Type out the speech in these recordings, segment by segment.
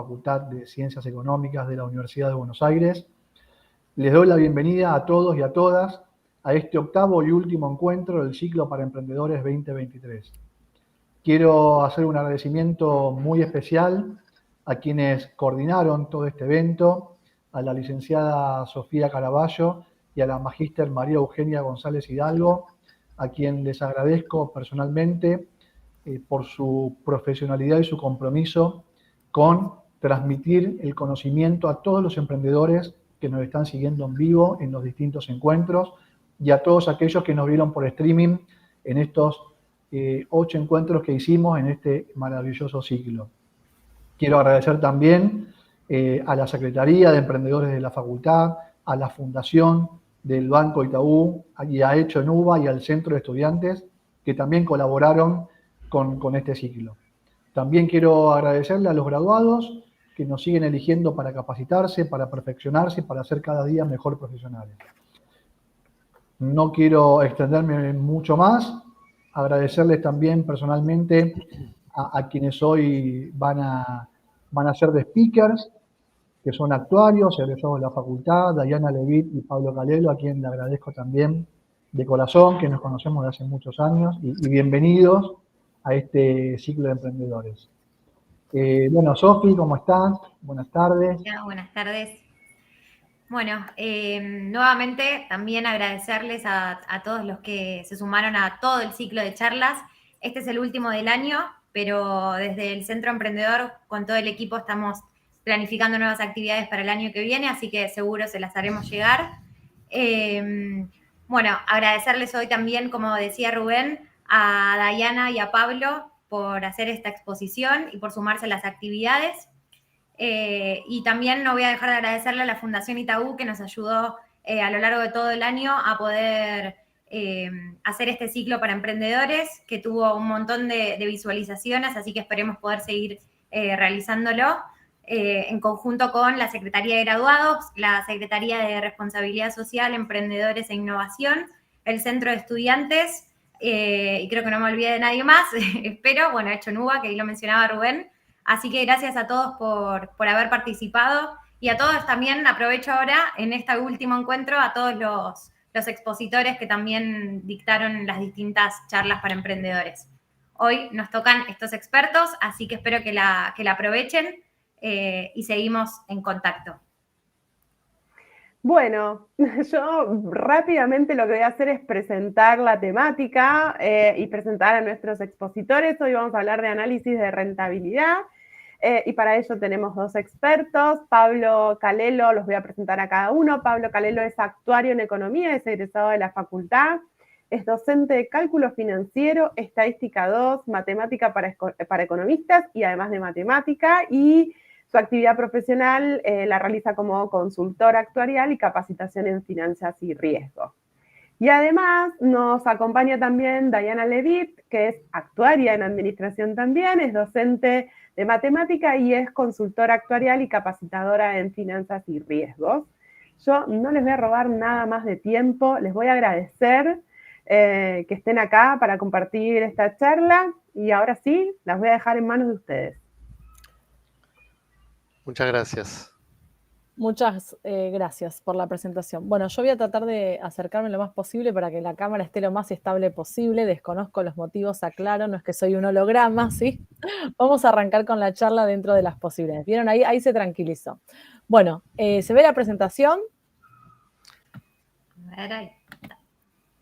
Facultad de Ciencias Económicas de la Universidad de Buenos Aires. Les doy la bienvenida a todos y a todas a este octavo y último encuentro del ciclo para emprendedores 2023. Quiero hacer un agradecimiento muy especial a quienes coordinaron todo este evento, a la licenciada Sofía Caraballo y a la magíster María Eugenia González Hidalgo, a quien les agradezco personalmente por su profesionalidad y su compromiso con transmitir el conocimiento a todos los emprendedores que nos están siguiendo en vivo en los distintos encuentros y a todos aquellos que nos vieron por streaming en estos 8 encuentros que hicimos en este maravilloso ciclo. Quiero agradecer también a la Secretaría de Emprendedores de la Facultad, a la Fundación del Banco Itaú y a Hecho en UBA y al Centro de Estudiantes que también colaboraron con este ciclo. También quiero agradecerle a los graduados que nos siguen eligiendo para capacitarse, para perfeccionarse y para ser cada día mejor profesionales. No quiero extenderme mucho más, agradecerles también personalmente a quienes hoy van a ser de speakers, que son actuarios, egresados de la facultad, Dayana Levit y Pablo Calelo, a quien le agradezco también de corazón, que nos conocemos de hace muchos años, y bienvenidos a este ciclo de emprendedores. Bueno, Sofi, ¿cómo estás? Buenas tardes. Hola, buenas tardes. Bueno, nuevamente también agradecerles a todos los que se sumaron a todo el ciclo de charlas. Este es el último del año, pero desde el Centro Emprendedor con todo el equipo estamos planificando nuevas actividades para el año que viene, así que seguro se las haremos llegar. Bueno, agradecerles hoy también, como decía Rubén, a Dayana y a Pablo por hacer esta exposición y por sumarse a las actividades. Y también no voy a dejar de agradecerle a la Fundación Itaú que nos ayudó a lo largo de todo el año a poder hacer este ciclo para emprendedores, que tuvo un montón de visualizaciones, así que esperemos poder seguir realizándolo en conjunto con la Secretaría de Graduados, la Secretaría de Responsabilidad Social, Emprendedores e Innovación, el Centro de Estudiantes, y creo que no me olvidé de nadie más, espero, bueno, Hecho en UBA, que ahí lo mencionaba Rubén. Así que gracias a todos por haber participado y a todos también, aprovecho ahora en este último encuentro, a todos los expositores que también dictaron las distintas charlas para emprendedores. Hoy nos tocan estos expertos, así que espero que la aprovechen y seguimos en contacto. Bueno, yo rápidamente lo que voy a hacer es presentar la temática y presentar a nuestros expositores. Hoy vamos a hablar de análisis de rentabilidad y para ello tenemos dos expertos. Pablo Calelo, los voy a presentar a cada uno. Pablo Calelo es actuario en economía, es egresado de la facultad, es docente de cálculo financiero, estadística 2, matemática para economistas y además de matemática, y su actividad profesional la realiza como consultor actuarial y capacitación en finanzas y riesgo. Y además nos acompaña también Dayana Levit, que es actuaria en administración también, es docente de matemática y es consultora actuarial y capacitadora en finanzas y riesgos. Yo no les voy a robar nada más de tiempo, les voy a agradecer que estén acá para compartir esta charla y ahora sí, las voy a dejar en manos de ustedes. Muchas gracias. Muchas gracias por la presentación. Bueno, yo voy a tratar de acercarme lo más posible para que la cámara esté lo más estable posible. Desconozco los motivos, aclaro, no es que soy un holograma, ¿sí? Vamos a arrancar con la charla dentro de las posibilidades. ¿Vieron? Ahí se tranquilizó. Bueno, ¿se ve la presentación?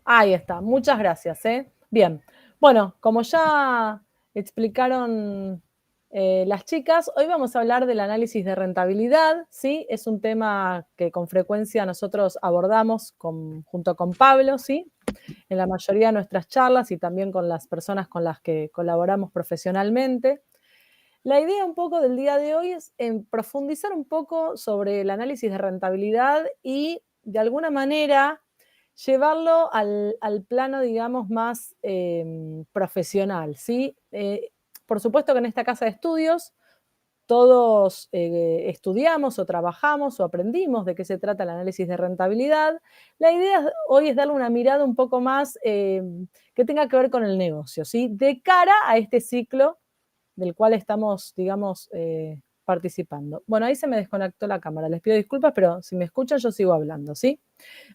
Ahí está, muchas gracias. Bien, bueno, como ya explicaron las chicas, hoy vamos a hablar del análisis de rentabilidad, ¿sí? Es un tema que con frecuencia nosotros abordamos junto con Pablo, ¿sí? En la mayoría de nuestras charlas y también con las personas con las que colaboramos profesionalmente. La idea un poco del día de hoy es profundizar un poco sobre el análisis de rentabilidad y de alguna manera llevarlo al plano, digamos, más profesional, ¿sí? Por supuesto que en esta casa de estudios todos estudiamos o trabajamos o aprendimos de qué se trata el análisis de rentabilidad. La idea hoy es darle una mirada un poco más que tenga que ver con el negocio, ¿sí? De cara a este ciclo del cual estamos, digamos, participando. Bueno, ahí se me desconectó la cámara. Les pido disculpas, pero si me escuchan yo sigo hablando, ¿sí?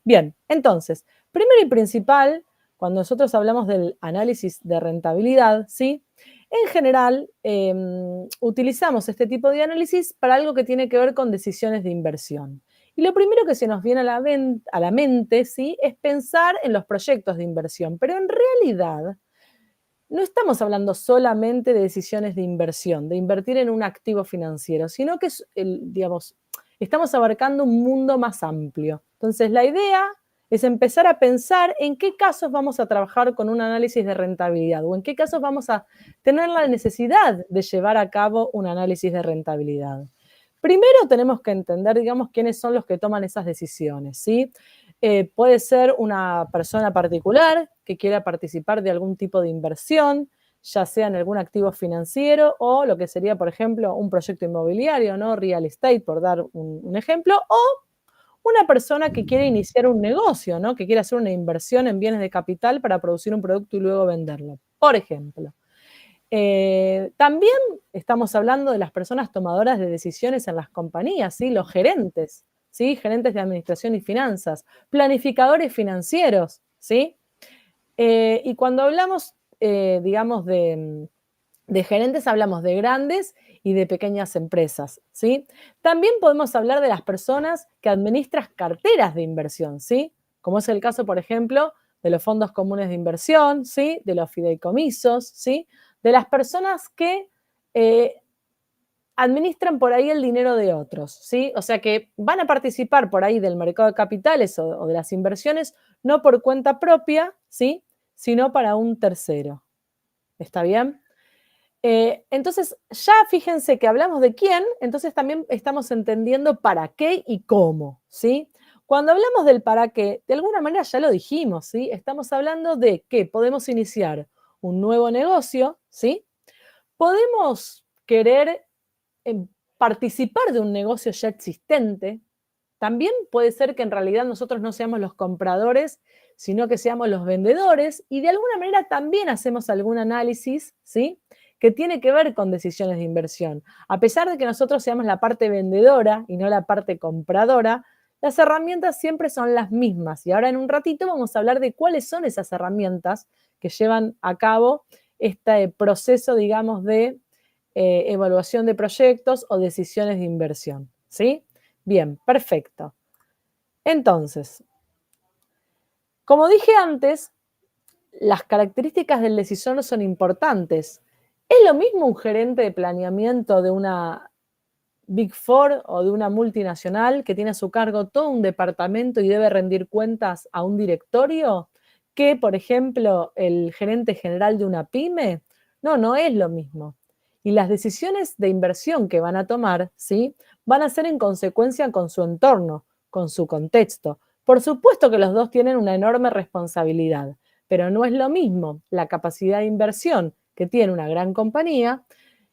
Bien, entonces, primero y principal, cuando nosotros hablamos del análisis de rentabilidad, ¿sí? En general, utilizamos este tipo de análisis para algo que tiene que ver con decisiones de inversión. Y lo primero que se nos viene a la mente, ¿sí? Es pensar en los proyectos de inversión, pero en realidad no estamos hablando solamente de decisiones de inversión, de invertir en un activo financiero, sino que digamos, estamos abarcando un mundo más amplio. Entonces, la idea es empezar a pensar en qué casos vamos a trabajar con un análisis de rentabilidad o en qué casos vamos a tener la necesidad de llevar a cabo un análisis de rentabilidad. Primero tenemos que entender, digamos, quiénes son los que toman esas decisiones, ¿sí? Puede ser una persona particular que quiera participar de algún tipo de inversión, ya sea en algún activo financiero o lo que sería, por ejemplo, un proyecto inmobiliario, ¿no? Real estate, por dar un ejemplo, o una persona que quiere iniciar un negocio, ¿no? Que quiere hacer una inversión en bienes de capital para producir un producto y luego venderlo, por ejemplo. También estamos hablando de las personas tomadoras de decisiones en las compañías, ¿sí? Los gerentes, ¿sí? Gerentes de administración y finanzas, planificadores financieros, ¿sí? Y cuando hablamos, digamos, de gerentes, hablamos de grandes y de pequeñas empresas, ¿sí? También podemos hablar de las personas que administran carteras de inversión, ¿sí? Como es el caso, por ejemplo, de los fondos comunes de inversión, ¿sí? De los fideicomisos, ¿sí? De las personas que administran por ahí el dinero de otros, ¿sí? O sea que van a participar por ahí del mercado de capitales o de las inversiones, no por cuenta propia, ¿sí? Sino para un tercero. ¿Está bien? Entonces, ya fíjense que hablamos de quién, entonces también estamos entendiendo para qué y cómo, ¿sí? Cuando hablamos del para qué, de alguna manera ya lo dijimos, ¿sí? Estamos hablando de que podemos iniciar un nuevo negocio, ¿sí? Podemos querer participar de un negocio ya existente. También puede ser que en realidad nosotros no seamos los compradores, sino que seamos los vendedores y de alguna manera también hacemos algún análisis, ¿sí? Que tiene que ver con decisiones de inversión. A pesar de que nosotros seamos la parte vendedora y no la parte compradora, las herramientas siempre son las mismas. Y ahora en un ratito vamos a hablar de cuáles son esas herramientas que llevan a cabo este proceso, digamos, de evaluación de proyectos o decisiones de inversión, ¿sí? Bien, perfecto. Entonces, como dije antes, las características del decisor son importantes. ¿Es lo mismo un gerente de planeamiento de una Big Four o de una multinacional que tiene a su cargo todo un departamento y debe rendir cuentas a un directorio que, por ejemplo, el gerente general de una pyme? No, no es lo mismo. Y las decisiones de inversión que van a tomar, ¿sí? Van a ser en consecuencia con su entorno, con su contexto. Por supuesto que los dos tienen una enorme responsabilidad, pero no es lo mismo la capacidad de inversión que tiene una gran compañía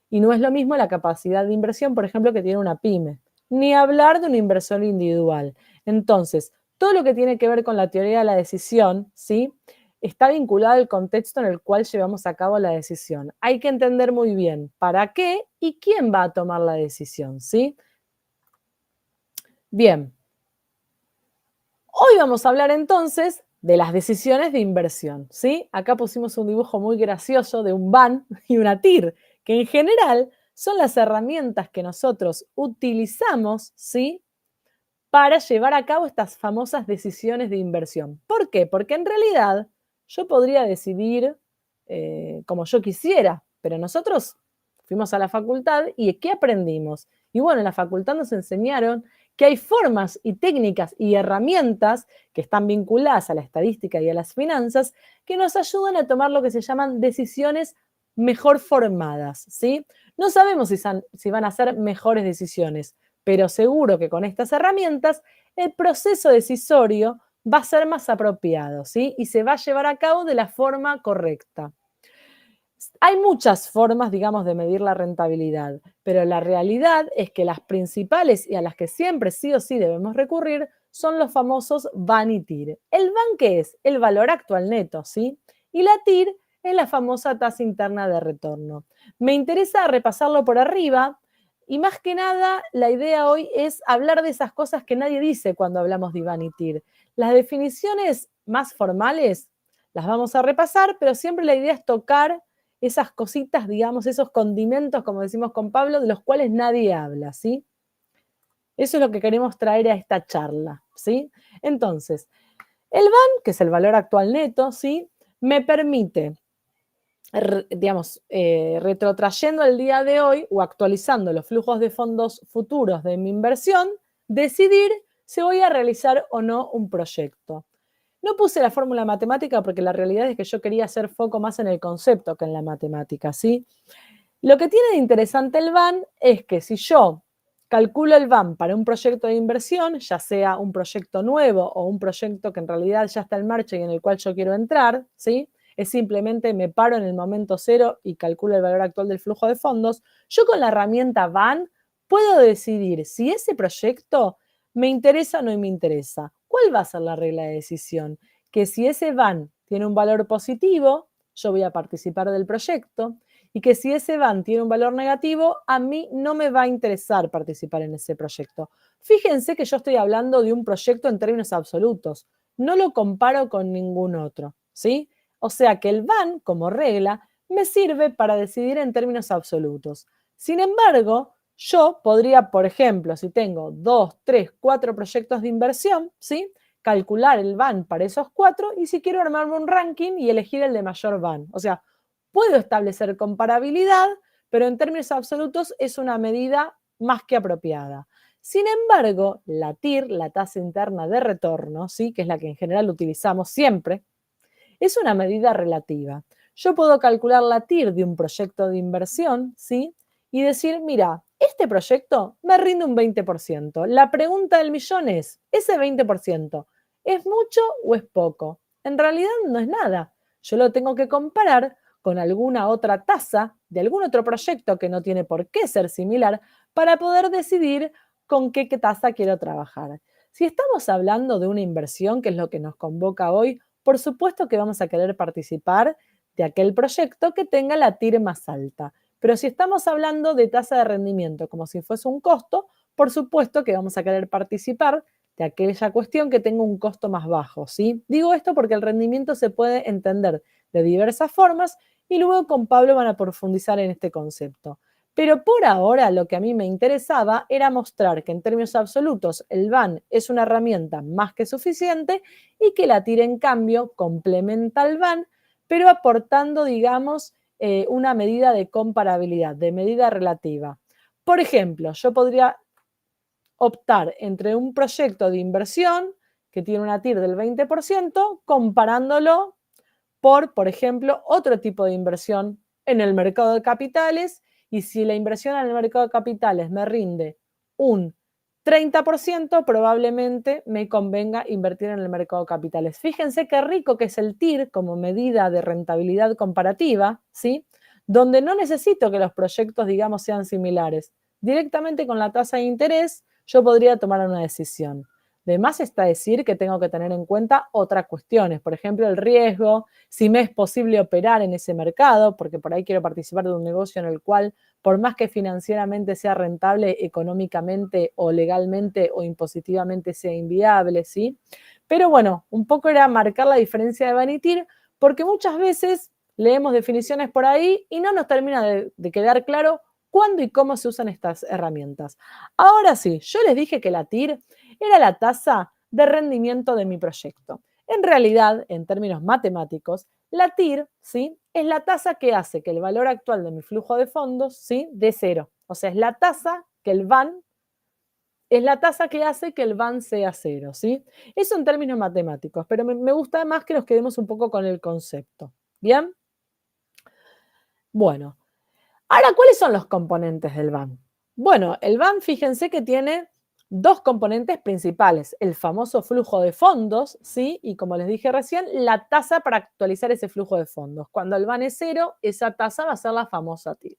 y no es lo mismo la capacidad de inversión, por ejemplo, que tiene una pyme. Ni hablar de un inversor individual. Entonces, todo lo que tiene que ver con la teoría de la decisión, ¿sí? Está vinculado al contexto en el cual llevamos a cabo la decisión. Hay que entender muy bien para qué y quién va a tomar la decisión, ¿sí? Bien. Hoy vamos a hablar entonces de las decisiones de inversión, ¿sí? Acá pusimos un dibujo muy gracioso de un van y una TIR, que en general son las herramientas que nosotros utilizamos, ¿sí? Para llevar a cabo estas famosas decisiones de inversión. ¿Por qué? Porque en realidad yo podría decidir como yo quisiera, pero nosotros fuimos a la facultad y ¿qué aprendimos? Y bueno, en la facultad nos enseñaron que hay formas y técnicas y herramientas que están vinculadas a la estadística y a las finanzas que nos ayudan a tomar lo que se llaman decisiones mejor formadas, ¿sí? No sabemos si van a ser mejores decisiones, pero seguro que con estas herramientas el proceso decisorio va a ser más apropiado, ¿sí? Y se va a llevar a cabo de la forma correcta. Hay muchas formas, digamos, de medir la rentabilidad, pero la realidad es que las principales y a las que siempre sí o sí debemos recurrir son los famosos VAN y TIR. El VAN, ¿qué es? El valor actual neto, ¿sí? Y la TIR es la famosa tasa interna de retorno. Me interesa repasarlo por arriba Y más que nada, la idea hoy es hablar de esas cosas que nadie dice cuando hablamos de Iván y Tir. Las definiciones más formales las vamos a repasar, pero siempre la idea es tocar esas cositas, digamos, esos condimentos, como decimos con Pablo, de los cuales nadie habla, ¿sí? Eso es lo que queremos traer a esta charla, ¿sí? Entonces, el VAN, que es el valor actual neto, ¿sí? Me permite, digamos, retrotrayendo el día de hoy o actualizando los flujos de fondos futuros de mi inversión, decidir si voy a realizar o no un proyecto. No puse la fórmula matemática porque la realidad es que yo quería hacer foco más en el concepto que en la matemática, ¿sí? Lo que tiene de interesante el VAN es que si yo calculo el VAN para un proyecto de inversión, ya sea un proyecto nuevo o un proyecto que en realidad ya está en marcha y en el cual yo quiero entrar, ¿sí? Es simplemente me paro en el momento cero y calculo el valor actual del flujo de fondos. Yo con la herramienta VAN puedo decidir si ese proyecto me interesa o no me interesa. ¿Cuál va a ser la regla de decisión? Que si ese VAN tiene un valor positivo, yo voy a participar del proyecto, y que si ese VAN tiene un valor negativo, a mí no me va a interesar participar en ese proyecto. Fíjense que yo estoy hablando de un proyecto en términos absolutos, no lo comparo con ningún otro, ¿sí? O sea que el VAN, como regla, me sirve para decidir en términos absolutos. Sin embargo, yo podría, por ejemplo, si tengo 2, 3, 4 proyectos de inversión, ¿sí? Calcular el VAN para esos 4 y si quiero armarme un ranking y elegir el de mayor VAN. O sea, puedo establecer comparabilidad, pero en términos absolutos es una medida más que apropiada. Sin embargo, la TIR, la tasa interna de retorno, ¿sí? Que es la que en general utilizamos siempre, es una medida relativa. Yo puedo calcular la TIR de un proyecto de inversión, ¿sí? Y decir, mira, este proyecto me rinde un 20%. La pregunta del millón es, ¿ese 20% es mucho o es poco? En realidad no es nada. Yo lo tengo que comparar con alguna otra tasa de algún otro proyecto que no tiene por qué ser similar para poder decidir con qué tasa quiero trabajar. Si estamos hablando de una inversión, que es lo que nos convoca hoy, por supuesto que vamos a querer participar de aquel proyecto que tenga la TIR más alta. Pero si estamos hablando de tasa de rendimiento como si fuese un costo, por supuesto que vamos a querer participar de aquella cuestión que tenga un costo más bajo, ¿sí? Digo esto porque el rendimiento se puede entender de diversas formas y luego con Pablo van a profundizar en este concepto. Pero por ahora lo que a mí me interesaba era mostrar que en términos absolutos el VAN es una herramienta más que suficiente y que la TIR en cambio complementa al VAN, pero aportando, digamos, una medida de comparabilidad, de medida relativa. Por ejemplo, yo podría optar entre un proyecto de inversión que tiene una TIR del 20%, comparándolo por ejemplo, otro tipo de inversión en el mercado de capitales, y si la inversión en el mercado de capitales me rinde un 30%, probablemente me convenga invertir en el mercado de capitales. Fíjense qué rico que es el TIR como medida de rentabilidad comparativa, ¿sí? Donde no necesito que los proyectos, digamos, sean similares. Directamente con la tasa de interés, yo podría tomar una decisión. De más está decir que tengo que tener en cuenta otras cuestiones, por ejemplo, el riesgo, si me es posible operar en ese mercado, porque por ahí quiero participar de un negocio en el cual, por más que financieramente sea rentable, económicamente o legalmente o impositivamente sea inviable, ¿sí? Pero bueno, un poco era marcar la diferencia de VAN y TIR, porque muchas veces leemos definiciones por ahí y no nos termina de quedar claro cuándo y cómo se usan estas herramientas. Ahora sí, yo les dije que la TIR era la tasa de rendimiento de mi proyecto. En realidad, en términos matemáticos, la TIR, ¿sí?, es la tasa que hace que el valor actual de mi flujo de fondos, ¿sí?, dé cero. O sea, es la tasa que el VAN, es la tasa que hace que el VAN sea cero, ¿sí? Eso en términos matemáticos, pero me gusta más que nos quedemos un poco con el concepto. ¿Bien? Bueno, ahora, ¿cuáles son los componentes del VAN? Bueno, el VAN, fíjense que tiene dos componentes principales, el famoso flujo de fondos, ¿sí? Y como les dije recién, la tasa para actualizar ese flujo de fondos. Cuando el VAN es cero, esa tasa va a ser la famosa TIR.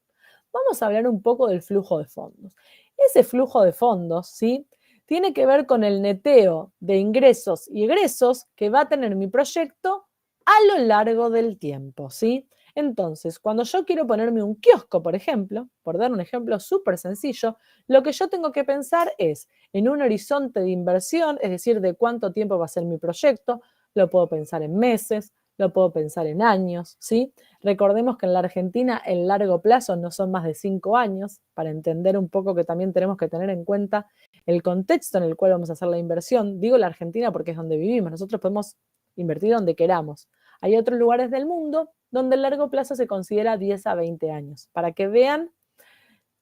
Vamos a hablar un poco del flujo de fondos. Ese flujo de fondos, ¿sí?, tiene que ver con el neteo de ingresos y egresos que va a tener mi proyecto a lo largo del tiempo, ¿sí? Entonces, cuando yo quiero ponerme un kiosco, por ejemplo, por dar un ejemplo súper sencillo, lo que yo tengo que pensar es en un horizonte de inversión, es decir, de cuánto tiempo va a ser mi proyecto. Lo puedo pensar en meses, lo puedo pensar en años, ¿sí? Recordemos que en la Argentina el largo plazo no son más de 5 años, para entender un poco que también tenemos que tener en cuenta el contexto en el cual vamos a hacer la inversión. Digo la Argentina porque es donde vivimos, nosotros podemos invertir donde queramos. Hay otros lugares del mundo donde el largo plazo se considera 10 a 20 años, para que vean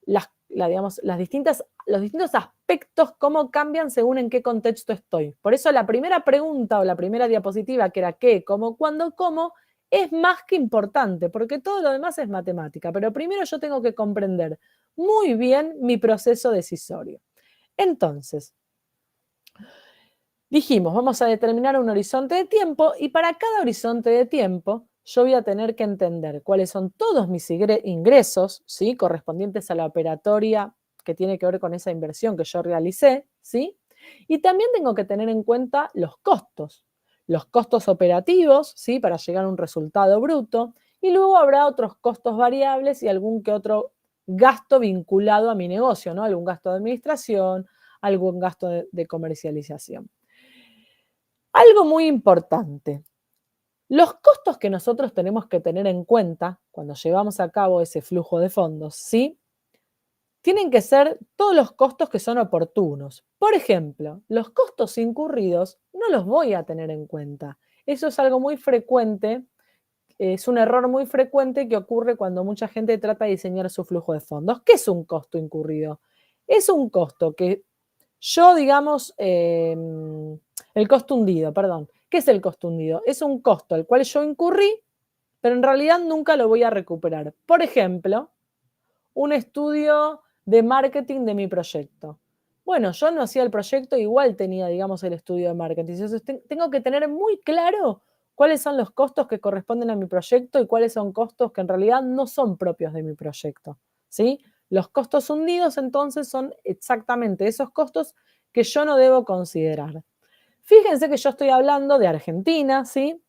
los distintos aspectos, cómo cambian según en qué contexto estoy. Por eso la primera pregunta o la primera diapositiva, que era qué, cómo, cuándo, cómo, es más que importante, porque todo lo demás es matemática. Pero primero yo tengo que comprender muy bien mi proceso decisorio. Entonces, dijimos, vamos a determinar un horizonte de tiempo y para cada horizonte de tiempo yo voy a tener que entender cuáles son todos mis ingresos, ¿sí? Correspondientes a la operatoria que tiene que ver con esa inversión que yo realicé, ¿sí? Y también tengo que tener en cuenta los costos operativos, ¿sí? Para llegar a un resultado bruto, y luego habrá otros costos variables y algún que otro gasto vinculado a mi negocio, ¿no? Algún gasto de administración, algún gasto de comercialización. Algo muy importante. Los costos que nosotros tenemos que tener en cuenta cuando llevamos a cabo ese flujo de fondos, ¿sí? Tienen que ser todos los costos que son oportunos. Por ejemplo, los costos incurridos no los voy a tener en cuenta. Eso es algo muy frecuente, es un error muy frecuente que ocurre cuando mucha gente trata de diseñar su flujo de fondos. ¿Qué es un costo incurrido? Es un costo que yo, digamos, el costo hundido, perdón. ¿Qué es el costo hundido? Es un costo al cual yo incurrí, pero en realidad nunca lo voy a recuperar. Por ejemplo, un estudio de marketing de mi proyecto. Bueno, yo no hacía el proyecto, igual tenía, digamos, el estudio de marketing. Entonces, tengo que tener muy claro cuáles son los costos que corresponden a mi proyecto y cuáles son costos que en realidad no son propios de mi proyecto, ¿sí? Los costos hundidos, entonces, son exactamente esos costos que yo no debo considerar. Fíjense que yo estoy hablando de Argentina, ¿sí?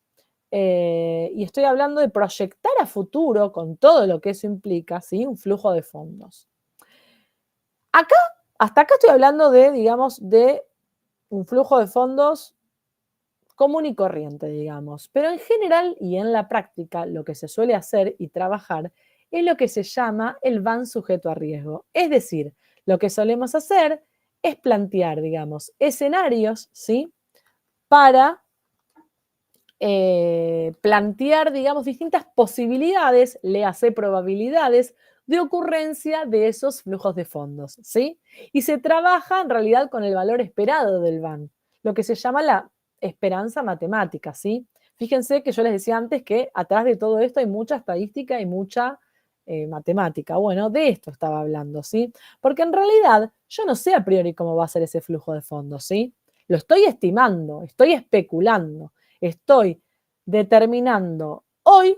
Y estoy hablando de proyectar a futuro con todo lo que eso implica, ¿sí? Un flujo de fondos. Hasta acá estoy hablando de, digamos, de un flujo de fondos común y corriente, digamos. Pero en general y en la práctica, lo que se suele hacer y trabajar es lo que se llama el van sujeto a riesgo. Es decir, lo que solemos hacer es plantear, digamos, escenarios, ¿sí? Para plantear, digamos, distintas posibilidades, léase probabilidades, de ocurrencia de esos flujos de fondos, ¿sí? Y se trabaja en realidad con el valor esperado del van, lo que se llama la esperanza matemática, ¿sí? Fíjense que yo les decía antes que atrás de todo esto hay mucha estadística y mucha matemática. Bueno, de esto estaba hablando, ¿sí? Porque en realidad yo no sé a priori cómo va a ser ese flujo de fondos, ¿sí? Lo estoy estimando, estoy especulando, estoy determinando hoy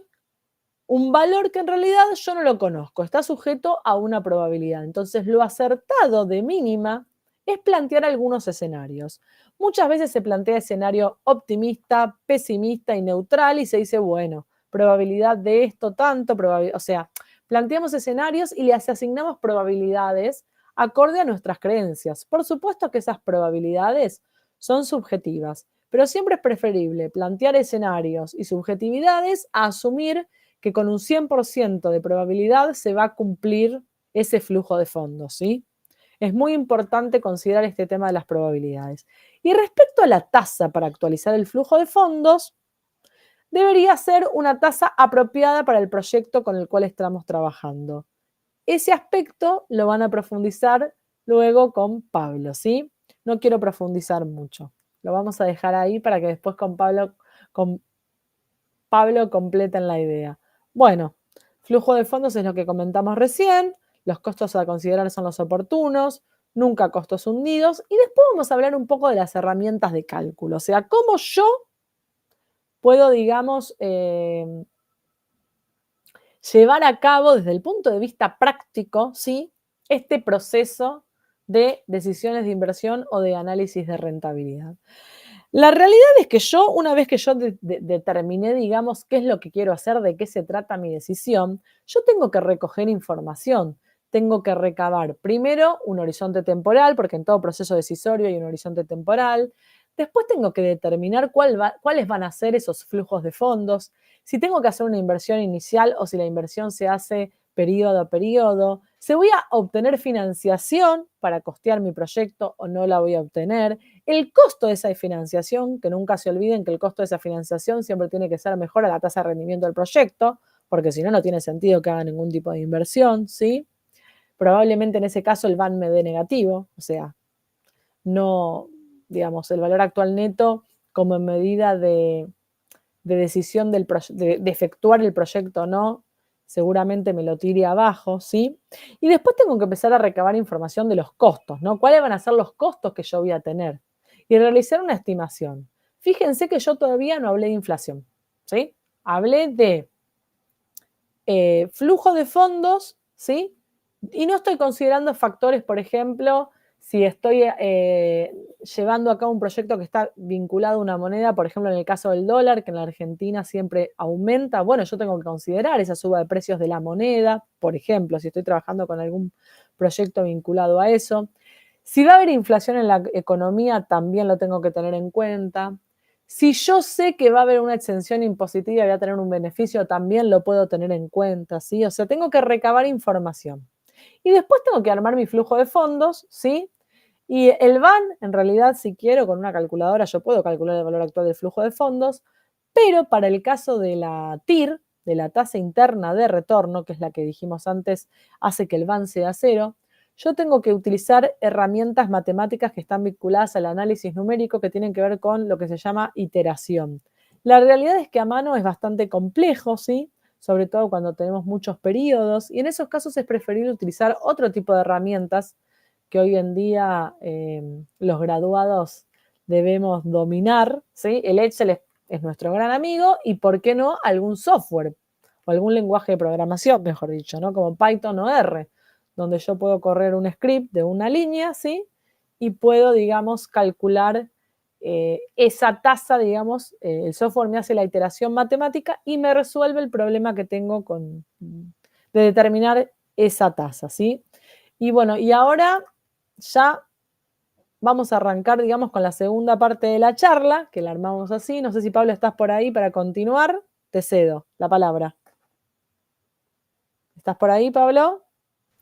un valor que en realidad yo no lo conozco, está sujeto a una probabilidad. Entonces, lo acertado de mínima es plantear algunos escenarios. Muchas veces se plantea escenario optimista, pesimista y neutral y se dice, bueno, probabilidad de esto tanto, o sea, planteamos escenarios y les asignamos probabilidades acorde a nuestras creencias. Por supuesto que esas probabilidades son subjetivas, pero siempre es preferible plantear escenarios y subjetividades a asumir que con un 100% de probabilidad se va a cumplir ese flujo de fondos, ¿sí? Es muy importante considerar este tema de las probabilidades. Y respecto a la tasa para actualizar el flujo de fondos, debería ser una tasa apropiada para el proyecto con el cual estamos trabajando. Ese aspecto lo van a profundizar luego con Pablo, ¿sí? No quiero profundizar mucho. Lo vamos a dejar ahí para que después con Pablo completen la idea. Bueno, flujo de fondos es lo que comentamos recién, los costos a considerar son los oportunos, nunca costos hundidos, y después vamos a hablar un poco de las herramientas de cálculo, o sea, cómo yo puedo, digamos, llevar a cabo desde el punto de vista práctico, ¿sí? Este proceso de decisiones de inversión o de análisis de rentabilidad. La realidad es que yo, una vez que yo determiné, digamos, qué es lo que quiero hacer, de qué se trata mi decisión, yo tengo que recoger información. Tengo que recabar primero un horizonte temporal, porque en todo proceso decisorio hay un horizonte temporal. Después tengo que determinar cuáles van a ser esos flujos de fondos, si tengo que hacer una inversión inicial o si la inversión se hace periodo a periodo, si voy a obtener financiación para costear mi proyecto o no la voy a obtener, el costo de esa financiación, que nunca se olviden que el costo de esa financiación siempre tiene que ser mejor a la tasa de rendimiento del proyecto, porque si no, no tiene sentido que haga ningún tipo de inversión, ¿sí? Probablemente en ese caso el VAN me dé negativo, o sea, no, digamos, el valor actual neto como medida de decisión de efectuar el proyecto o no, seguramente me lo tire abajo, ¿sí? Y después tengo que empezar a recabar información de los costos, ¿no? ¿Cuáles van a ser los costos que yo voy a tener? Y realizar una estimación. Fíjense que yo todavía no hablé de inflación, ¿sí? Hablé de flujo de fondos, ¿sí? Y no estoy considerando factores, por ejemplo, si estoy llevando a cabo un proyecto que está vinculado a una moneda, por ejemplo, en el caso del dólar, que en la Argentina siempre aumenta, bueno, yo tengo que considerar esa suba de precios de la moneda, por ejemplo, si estoy trabajando con algún proyecto vinculado a eso. Si va a haber inflación en la economía, también lo tengo que tener en cuenta. Si yo sé que va a haber una exención impositiva y voy a tener un beneficio, también lo puedo tener en cuenta, ¿sí? O sea, tengo que recabar información. Y después tengo que armar mi flujo de fondos, ¿sí? Y el VAN, en realidad, si quiero, con una calculadora yo puedo calcular el valor actual del flujo de fondos, pero para el caso de la TIR, de la tasa interna de retorno, que es la que dijimos antes, hace que el VAN sea cero, yo tengo que utilizar herramientas matemáticas que están vinculadas al análisis numérico que tienen que ver con lo que se llama iteración. La realidad es que a mano es bastante complejo, ¿sí? Sobre todo cuando tenemos muchos periodos, y en esos casos es preferible utilizar otro tipo de herramientas que hoy en día los graduados debemos dominar, ¿sí? El Excel es nuestro gran amigo y, ¿por qué no?, algún software o algún lenguaje de programación, mejor dicho, ¿no? Como Python o R, donde yo puedo correr un script de una línea, ¿sí? Y puedo, digamos, calcular esa tasa, digamos, el software me hace la iteración matemática y me resuelve el problema que tengo de determinar esa tasa, ¿sí? Y bueno, y ahora ya vamos a arrancar, digamos, con la segunda parte de la charla, que la armamos así. No sé si, Pablo, estás por ahí para continuar. Te cedo la palabra. ¿Estás por ahí, Pablo?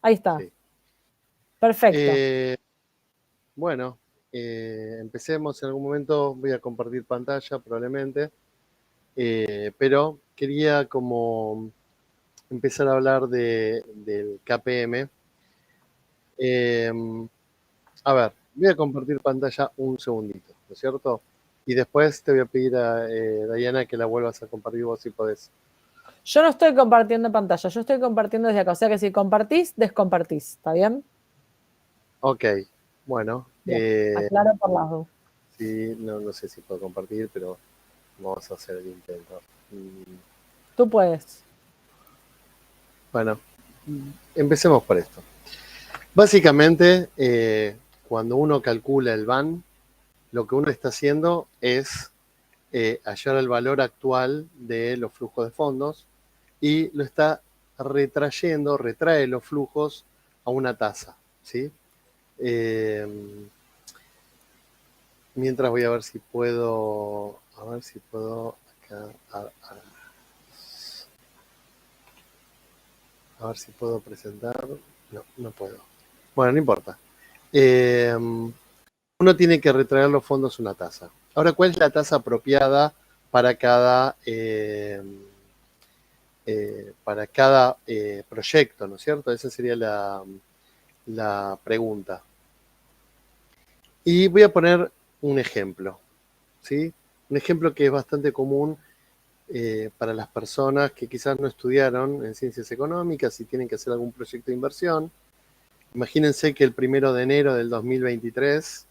Ahí está. Sí. Perfecto. Bueno, empecemos. En algún momento voy a compartir pantalla probablemente, pero quería como empezar a hablar del KPM. A ver, voy a compartir pantalla un segundito, ¿no es cierto? Y después te voy a pedir a Diana que la vuelvas a compartir vos si podés. Yo no estoy compartiendo pantalla, yo estoy compartiendo desde acá. O sea que si compartís, descompartís. ¿Está bien? Ok, bueno. Aclaro por las dos. Sí, no sé si puedo compartir, pero vamos a hacer el intento. Tú puedes. Bueno, empecemos por esto. Básicamente, cuando uno calcula el VAN, lo que uno está haciendo es hallar el valor actual de los flujos de fondos y lo está retrae los flujos a una tasa, ¿sí? Mientras voy a ver si puedo, acá, a ver si puedo presentar. No puedo. Bueno, no importa. Uno tiene que retraer los fondos a una tasa. Ahora, ¿cuál es la tasa apropiada para cada proyecto, ¿no es cierto? Esa sería la pregunta. Y voy a poner un ejemplo, ¿sí? Un ejemplo que es bastante común para las personas que quizás no estudiaron en ciencias económicas y tienen que hacer algún proyecto de inversión. Imagínense que el 1 de enero del 2023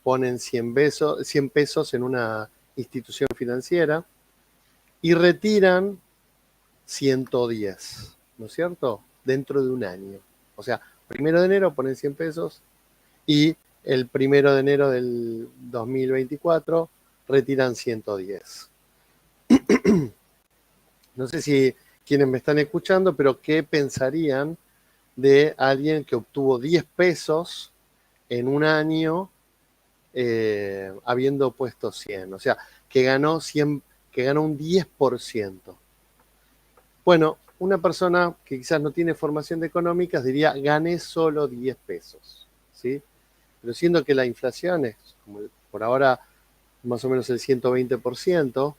ponen 100 pesos en una institución financiera y retiran 110, ¿no es cierto? Dentro de un año. O sea, 1 de enero ponen 100 pesos y el 1 de enero del 2024 retiran 110. No sé si quienes me están escuchando, pero ¿qué pensarían de alguien que obtuvo 10 pesos en un año habiendo puesto 100? O sea, que ganó un 10%. Bueno, una persona que quizás no tiene formación de económicas diría, gané solo 10 pesos, ¿sí? Pero siendo que la inflación es, como por ahora, más o menos el 120%,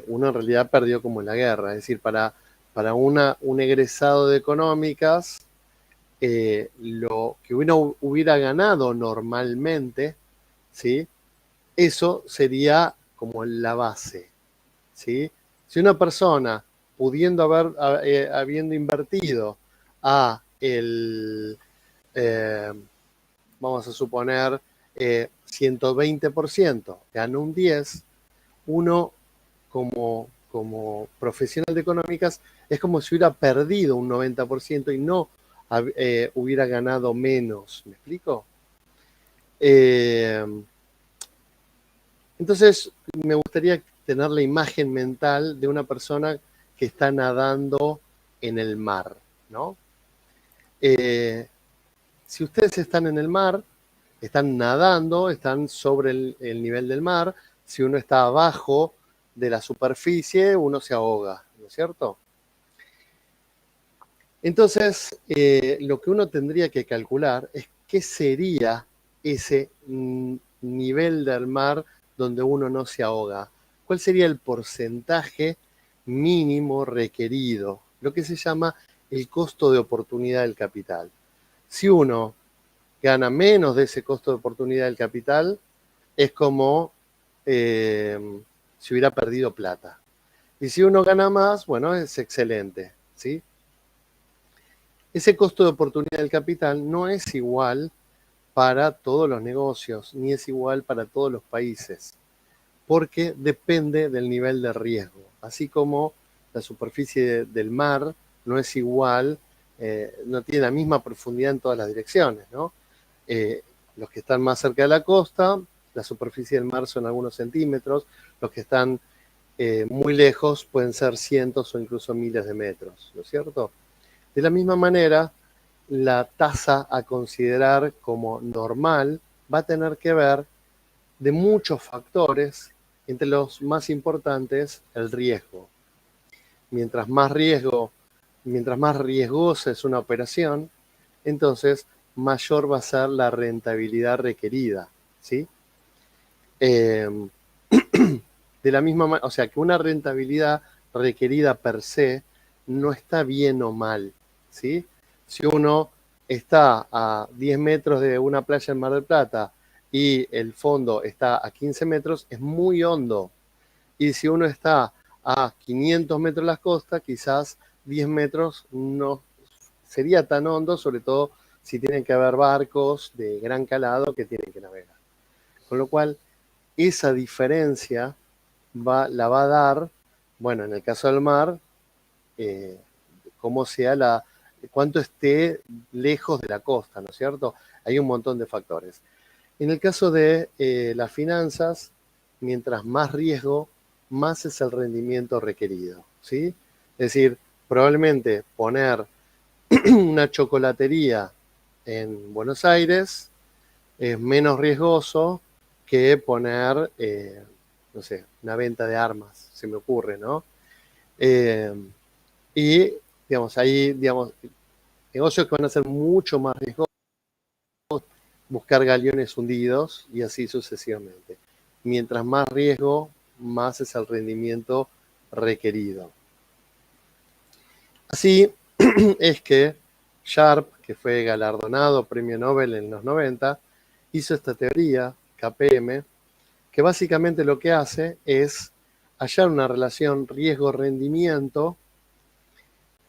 uno en realidad perdió como en la guerra. Es decir, para un egresado de económicas, lo que uno hubiera ganado normalmente, ¿sí? Eso sería como la base, ¿sí? Si una persona, habiendo invertido a vamos a suponer, 120%, ganó un 10%, uno como profesional de económicas es como si hubiera perdido un 90% y no hubiera ganado menos. ¿Me explico? Entonces, me gustaría tener la imagen mental de una persona que está nadando en el mar, ¿no? Si ustedes están en el mar, están nadando, están sobre el nivel del mar. Si uno está abajo de la superficie, uno se ahoga, ¿no es cierto? Entonces, lo que uno tendría que calcular es qué sería ese nivel del mar donde uno no se ahoga. ¿Cuál sería el porcentaje mínimo requerido? Lo que se llama el costo de oportunidad del capital. Si uno gana menos de ese costo de oportunidad del capital, es como si hubiera perdido plata. Y si uno gana más, bueno, es excelente, ¿sí? Ese costo de oportunidad del capital no es igual para todos los negocios, ni es igual para todos los países, porque depende del nivel de riesgo. Así como la superficie del mar no es igual, no tiene la misma profundidad en todas las direcciones, ¿no? Los que están más cerca de la costa, la superficie del mar son algunos centímetros, los que están muy lejos pueden ser cientos o incluso miles de metros, ¿no es cierto? De la misma manera, la tasa a considerar como normal va a tener que ver de muchos factores, entre los más importantes, el riesgo. Mientras más riesgosa es una operación, entonces mayor va a ser la rentabilidad requerida, ¿sí? De la misma manera, o sea, que una rentabilidad requerida per se no está bien o mal, ¿sí? Si uno está a 10 metros de una playa en Mar del Plata y el fondo está a 15 metros, es muy hondo. Y si uno está a 500 metros de las costas, quizás 10 metros no sería tan hondo, sobre todo si tienen que haber barcos de gran calado que tienen que navegar. Con lo cual, esa diferencia la va a dar, bueno, en el caso del mar, cómo sea cuánto esté lejos de la costa, ¿no es cierto? Hay un montón de factores. En el caso de las finanzas, mientras más riesgo, más es el rendimiento requerido, ¿sí? Es decir, probablemente poner una chocolatería en Buenos Aires es menos riesgoso que poner, no sé, una venta de armas, se me ocurre, ¿no? Y, digamos, ahí, digamos, negocios que van a ser mucho más riesgosos, buscar galeones hundidos y así sucesivamente. Mientras más riesgo, más es el rendimiento requerido. Así es que Sharpe, que fue galardonado premio Nobel en los 90, hizo esta teoría, KPM, que básicamente lo que hace es hallar una relación riesgo-rendimiento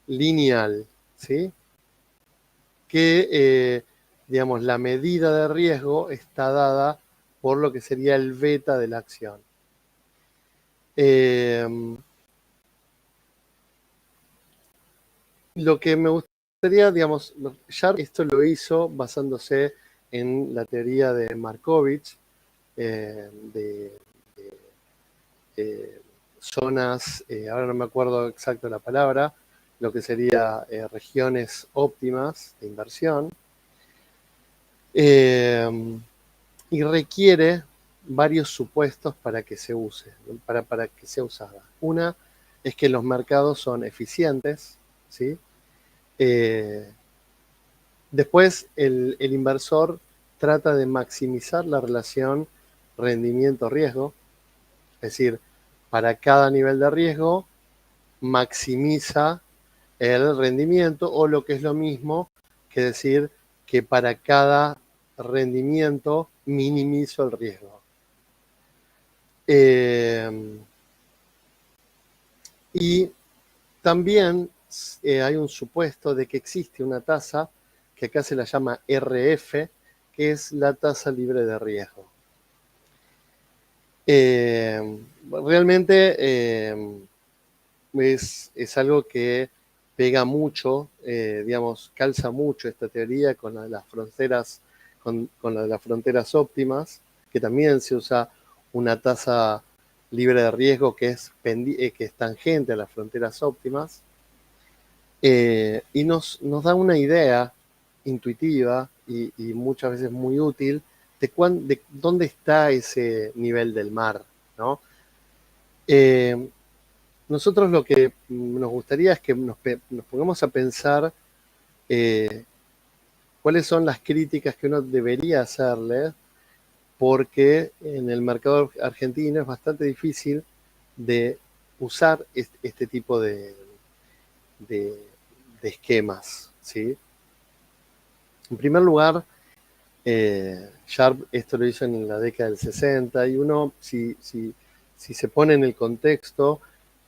lineal, ¿sí? Que, digamos, la medida de riesgo está dada por lo que sería el beta de la acción. Lo que me gustaría, digamos, Sharpe esto lo hizo basándose en la teoría de Markovich, zonas, ahora no me acuerdo exacto la palabra, lo que sería regiones óptimas de inversión, y requiere varios supuestos para que se use, para que sea usada. Una es que los mercados son eficientes, ¿sí? Después el inversor trata de maximizar la relación rendimiento-riesgo, es decir, para cada nivel de riesgo maximiza el rendimiento, o lo que es lo mismo que decir que para cada rendimiento minimizo el riesgo. Y también hay un supuesto de que existe una tasa que acá se la llama RF, que es la tasa libre de riesgo. Realmente es algo que pega mucho, digamos, calza mucho esta teoría con la de las fronteras, con la de las fronteras óptimas, que también se usa una tasa libre de riesgo que es tangente a las fronteras óptimas, y nos da una idea intuitiva y muchas veces muy útil de dónde está ese nivel del mar, ¿no? Nosotros lo que nos gustaría es que nos pongamos a pensar cuáles son las críticas que uno debería hacerle, porque en el mercado argentino es bastante difícil de usar este tipo de esquemas, ¿sí? En primer lugar, Sharpe esto lo hizo en la década del 60, y uno, si se pone en el contexto,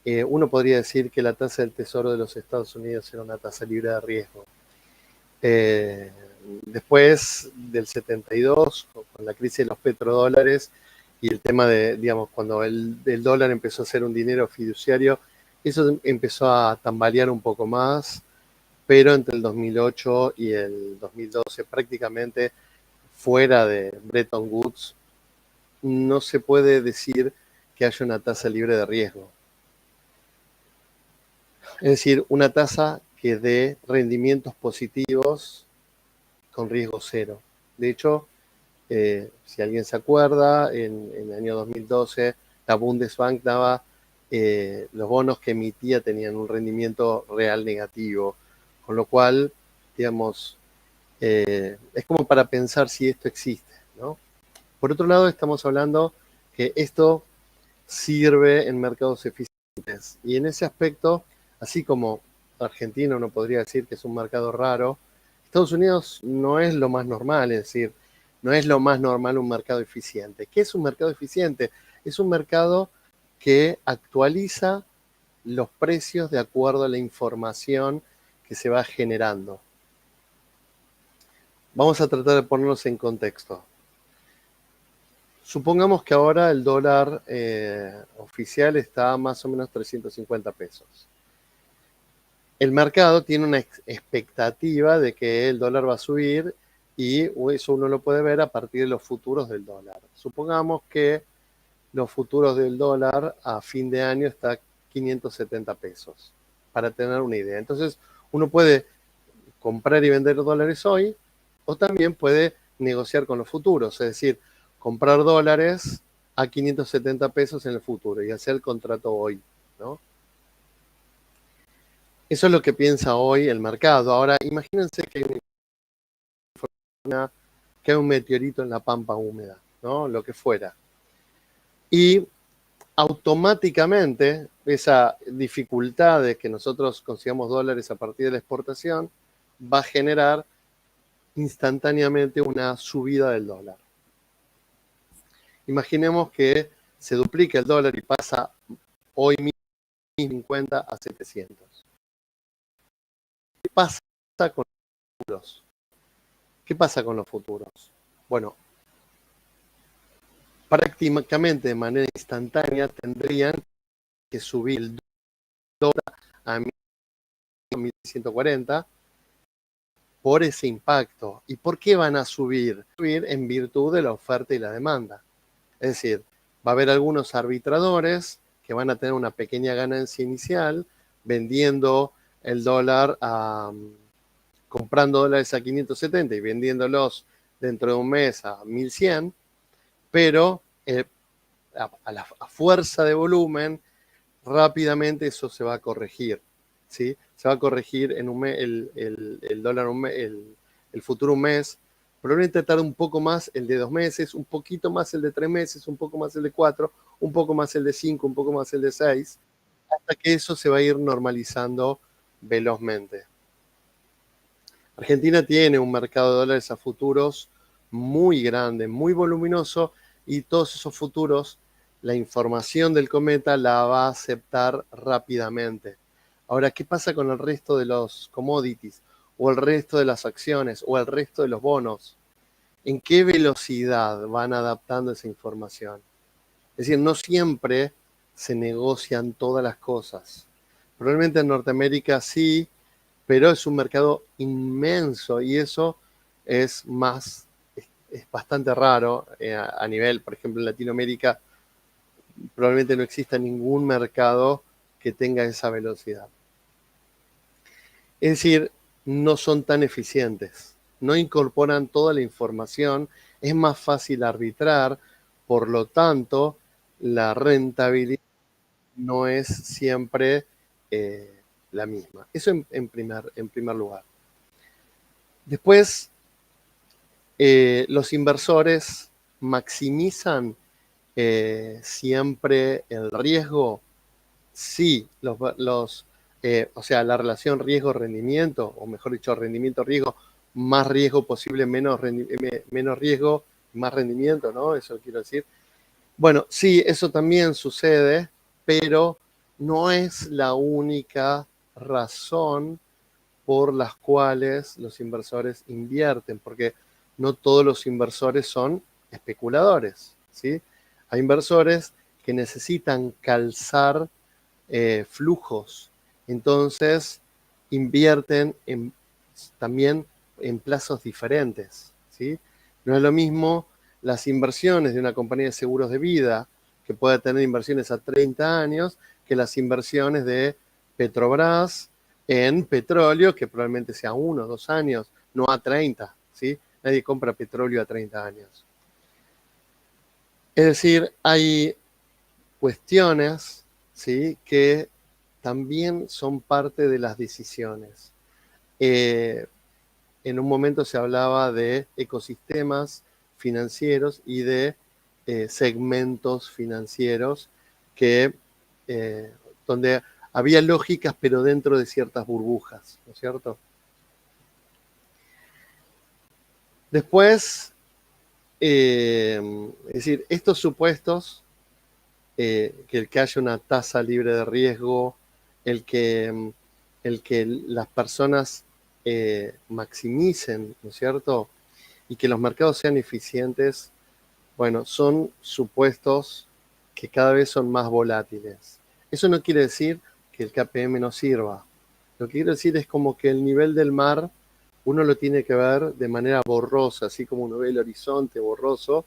uno podría decir que la tasa del Tesoro de los Estados Unidos era una tasa libre de riesgo. Después del 72, con la crisis de los petrodólares y el tema de, digamos, cuando el dólar empezó a ser un dinero fiduciario, eso empezó a tambalear un poco más, pero entre el 2008 y el 2012, prácticamente fuera de Bretton Woods, no se puede decir que haya una tasa libre de riesgo. Es decir, una tasa que dé rendimientos positivos con riesgo cero. De hecho, si alguien se acuerda, en el año 2012 la Bundesbank daba, los bonos que emitía tenían un rendimiento real negativo, con lo cual, digamos, es como para pensar si esto existe, ¿no? Por otro lado, estamos hablando que esto sirve en mercados eficientes, y en ese aspecto, así como Argentina uno podría decir que es un mercado raro, Estados Unidos no es lo más normal, es decir, no es lo más normal un mercado eficiente. ¿Qué es un mercado eficiente? Es un mercado que actualiza los precios de acuerdo a la información que se va generando. Vamos a tratar de ponernos en contexto. Supongamos que ahora el dólar oficial está a más o menos 350 pesos. El mercado tiene una expectativa de que el dólar va a subir, y eso uno lo puede ver a partir de los futuros del dólar. Supongamos que los futuros del dólar a fin de año está a 570 pesos, para tener una idea. Entonces, uno puede comprar y vender dólares hoy, o también puede negociar con los futuros, es decir, comprar dólares a 570 pesos en el futuro y hacer el contrato hoy, ¿no? Eso es lo que piensa hoy el mercado. Ahora, imagínense que hay un meteorito en la pampa húmeda, ¿no? Lo que fuera. Y automáticamente esa dificultad de que nosotros consigamos dólares a partir de la exportación va a generar instantáneamente una subida del dólar. Imaginemos que se duplica el dólar y pasa hoy mismo 50 a 700. ¿Qué pasa con los futuros? ¿Qué pasa con los futuros? Bueno, prácticamente de manera instantánea tendrían que subir el dólar a 1140, por ese impacto. ¿Y por qué van a subir? Subir en virtud de la oferta y la demanda. Es decir, va a haber algunos arbitradores que van a tener una pequeña ganancia inicial vendiendo el dólar comprando dólares a 570 y vendiéndolos dentro de un mes a 1100, pero a fuerza de volumen, rápidamente eso se va a corregir, ¿sí? Se va a corregir en un mes, el dólar, el futuro un mes, probablemente tarda un poco más el de 2 meses, un poquito más el de 3 meses, un poco más el de 4, un poco más el de 5, un poco más el de 6, hasta que eso se va a ir normalizando velozmente. Argentina tiene un mercado de dólares a futuros muy grande, muy voluminoso, y todos esos futuros, la información del cometa la va a aceptar rápidamente. Ahora, ¿qué pasa con el resto de los commodities, o el resto de las acciones, o el resto de los bonos? ¿En qué velocidad van adaptando esa información? Es decir, no siempre se negocian todas las cosas. Probablemente en Norteamérica sí, pero es un mercado inmenso y eso es bastante raro a nivel, por ejemplo, en Latinoamérica probablemente no exista ningún mercado que tenga esa velocidad. Es decir, no son tan eficientes, no incorporan toda la información, es más fácil arbitrar, por lo tanto, la rentabilidad no es siempre la misma. Eso en primer lugar. Después, los inversores maximizan siempre el riesgo. Sí, o sea, la relación riesgo-rendimiento, o mejor dicho, rendimiento-riesgo, más riesgo posible, menos riesgo, más rendimiento, ¿no? Eso quiero decir. Bueno, sí, eso también sucede, pero no es la única razón por las cuales los inversores invierten, porque no todos los inversores son especuladores, ¿sí? Hay inversores que necesitan calzar flujos, entonces invierten también en plazos diferentes, ¿sí? No es lo mismo las inversiones de una compañía de seguros de vida, que puede tener inversiones a 30 años, que las inversiones de Petrobras en petróleo, que probablemente sea 1 o 2 años, no a 30, ¿sí? Nadie compra petróleo a 30 años. Es decir, hay cuestiones, ¿sí?, que también son parte de las decisiones. En un momento se hablaba de ecosistemas financieros y de segmentos financieros donde había lógicas, pero dentro de ciertas burbujas, ¿no es cierto? Después, es decir, estos supuestos, que el que haya una tasa libre de riesgo, el que las personas maximicen, ¿no es cierto? Y que los mercados sean eficientes, bueno, son supuestos que cada vez son más volátiles. Eso no quiere decir que el KPM no sirva. Lo que quiero decir es como que el nivel del mar uno lo tiene que ver de manera borrosa, así como uno ve el horizonte borroso.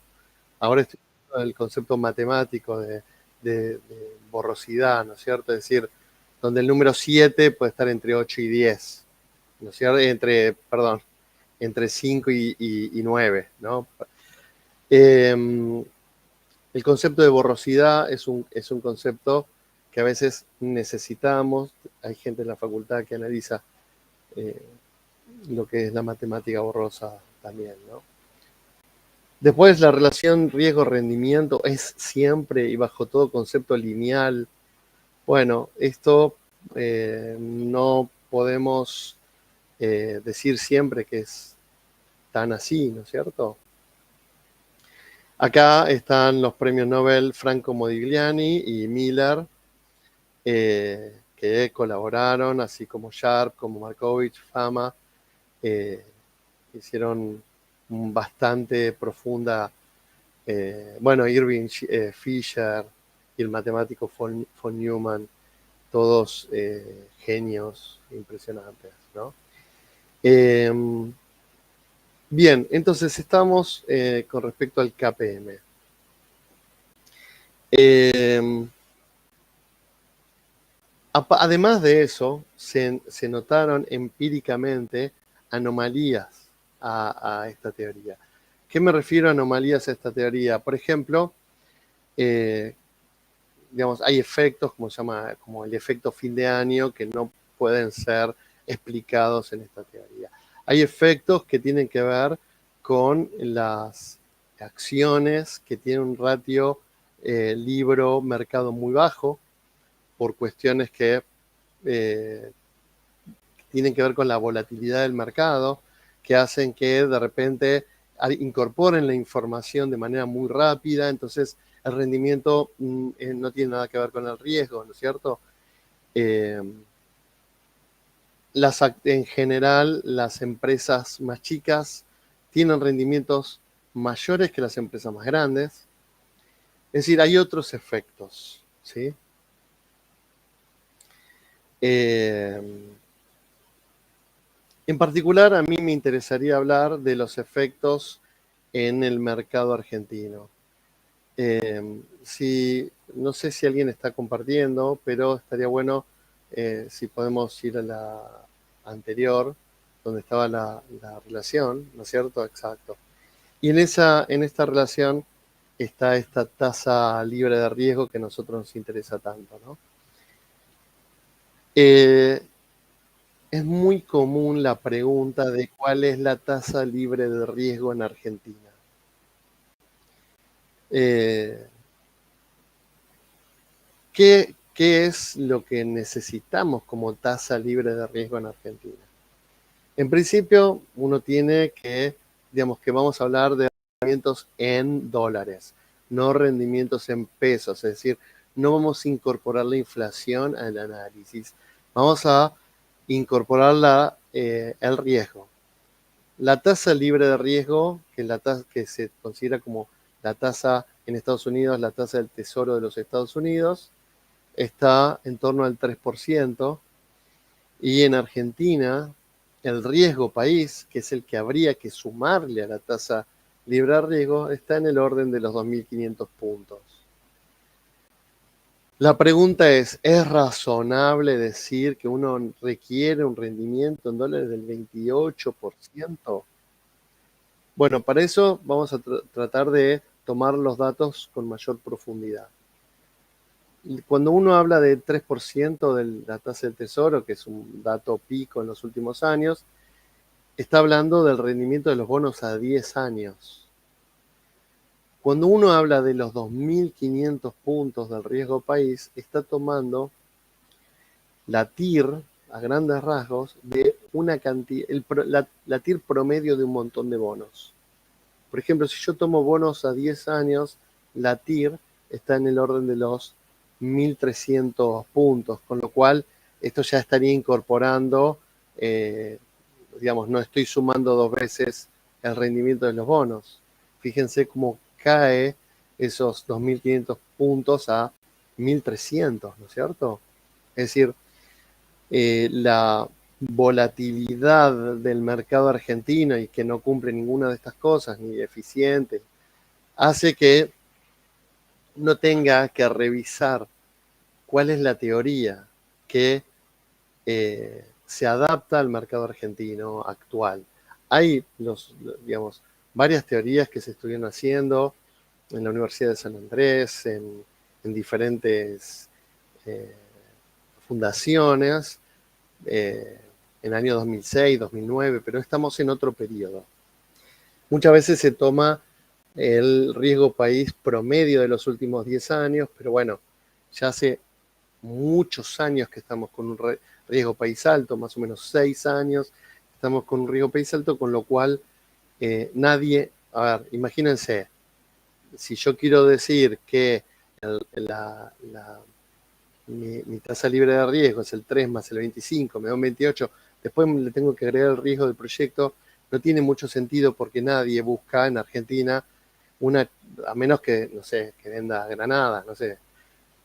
Ahora estoy hablando del concepto matemático de borrosidad, ¿no es cierto? Es decir, donde el número 7 puede estar entre 8 y 10, ¿no es cierto? Entre 5 y 9, ¿no? El concepto de borrosidad es un concepto que a veces necesitamos. Hay gente en la facultad que analiza lo que es la matemática borrosa también, ¿no? Después, la relación riesgo-rendimiento es siempre y bajo todo concepto lineal. Bueno, esto no podemos decir siempre que es tan así, ¿no es cierto? Acá están los premios Nobel Franco Modigliani y Miller, que colaboraron, así como Sharpe, como Markovich, Fama, hicieron bastante profunda, bueno, Irving Fisher y el matemático von Neumann, todos genios impresionantes, ¿no? Bien, entonces estamos con respecto al KPM. Además de eso, se notaron empíricamente anomalías a esta teoría. ¿Qué me refiero a anomalías a esta teoría? Por ejemplo, digamos, hay efectos, como se llama, como el efecto fin de año, que no pueden ser explicados en esta teoría. Hay efectos que tienen que ver con las acciones que tienen un ratio libro-mercado muy bajo, por cuestiones que tienen que ver con la volatilidad del mercado, que hacen que de repente incorporen la información de manera muy rápida, entonces el rendimiento no tiene nada que ver con el riesgo, ¿no es cierto? En general, las empresas más chicas tienen rendimientos mayores que las empresas más grandes. Es decir, hay otros efectos, ¿sí? En particular, a mí me interesaría hablar de los efectos en el mercado argentino. No sé si alguien está compartiendo, pero estaría bueno si podemos ir a la anterior, donde estaba la relación, ¿no es cierto? Exacto. Y en esta relación está esta tasa libre de riesgo que a nosotros nos interesa tanto, ¿no? Es muy común la pregunta de cuál es la tasa libre de riesgo en Argentina. ¿Qué es lo que necesitamos como tasa libre de riesgo en Argentina? En principio, uno tiene que, digamos que vamos a hablar de rendimientos en dólares, no rendimientos en pesos, es decir, no vamos a incorporar la inflación al análisis, vamos a incorporar el riesgo. La tasa libre de riesgo, que es la tasa que se considera como la tasa en Estados Unidos, la tasa del Tesoro de los Estados Unidos, está en torno al 3%, y en Argentina el riesgo país, que es el que habría que sumarle a la tasa libre de riesgo, está en el orden de los 2.500 puntos. La pregunta ¿es razonable decir que uno requiere un rendimiento en dólares del 28%? Bueno, para eso vamos a tratar de tomar los datos con mayor profundidad. Cuando uno habla del 3% de la tasa del tesoro, que es un dato pico en los últimos años, está hablando del rendimiento de los bonos a 10 años. Cuando uno habla de los 2.500 puntos del riesgo país, está tomando la TIR, a grandes rasgos, de una cantidad, la TIR promedio de un montón de bonos. Por ejemplo, si yo tomo bonos a 10 años, la TIR está en el orden de los 1.300 puntos, con lo cual esto ya estaría incorporando, digamos, no estoy sumando dos veces el rendimiento de los bonos. Fíjense cómo cae esos 2.500 puntos a 1.300, ¿no es cierto? Es decir, la volatilidad del mercado argentino y que no cumple ninguna de estas cosas, ni eficiente, hace que no tenga que revisar cuál es la teoría que se adapta al mercado argentino actual. Hay, digamos, varias teorías que se estuvieron haciendo en la Universidad de San Andrés, en diferentes fundaciones, en el año 2006, 2009, pero estamos en otro periodo. Muchas veces se toma el riesgo país promedio de los últimos 10 años, pero bueno, ya hace muchos años que estamos con un riesgo país alto, más o menos 6 años, estamos con un riesgo país alto, con lo cual nadie, a ver, imagínense, si yo quiero decir que mi tasa libre de riesgo es el 3 más el 25, me da un 28, después le tengo que agregar el riesgo del proyecto, no tiene mucho sentido porque nadie busca en Argentina a menos que, no sé, que venda granadas, no sé,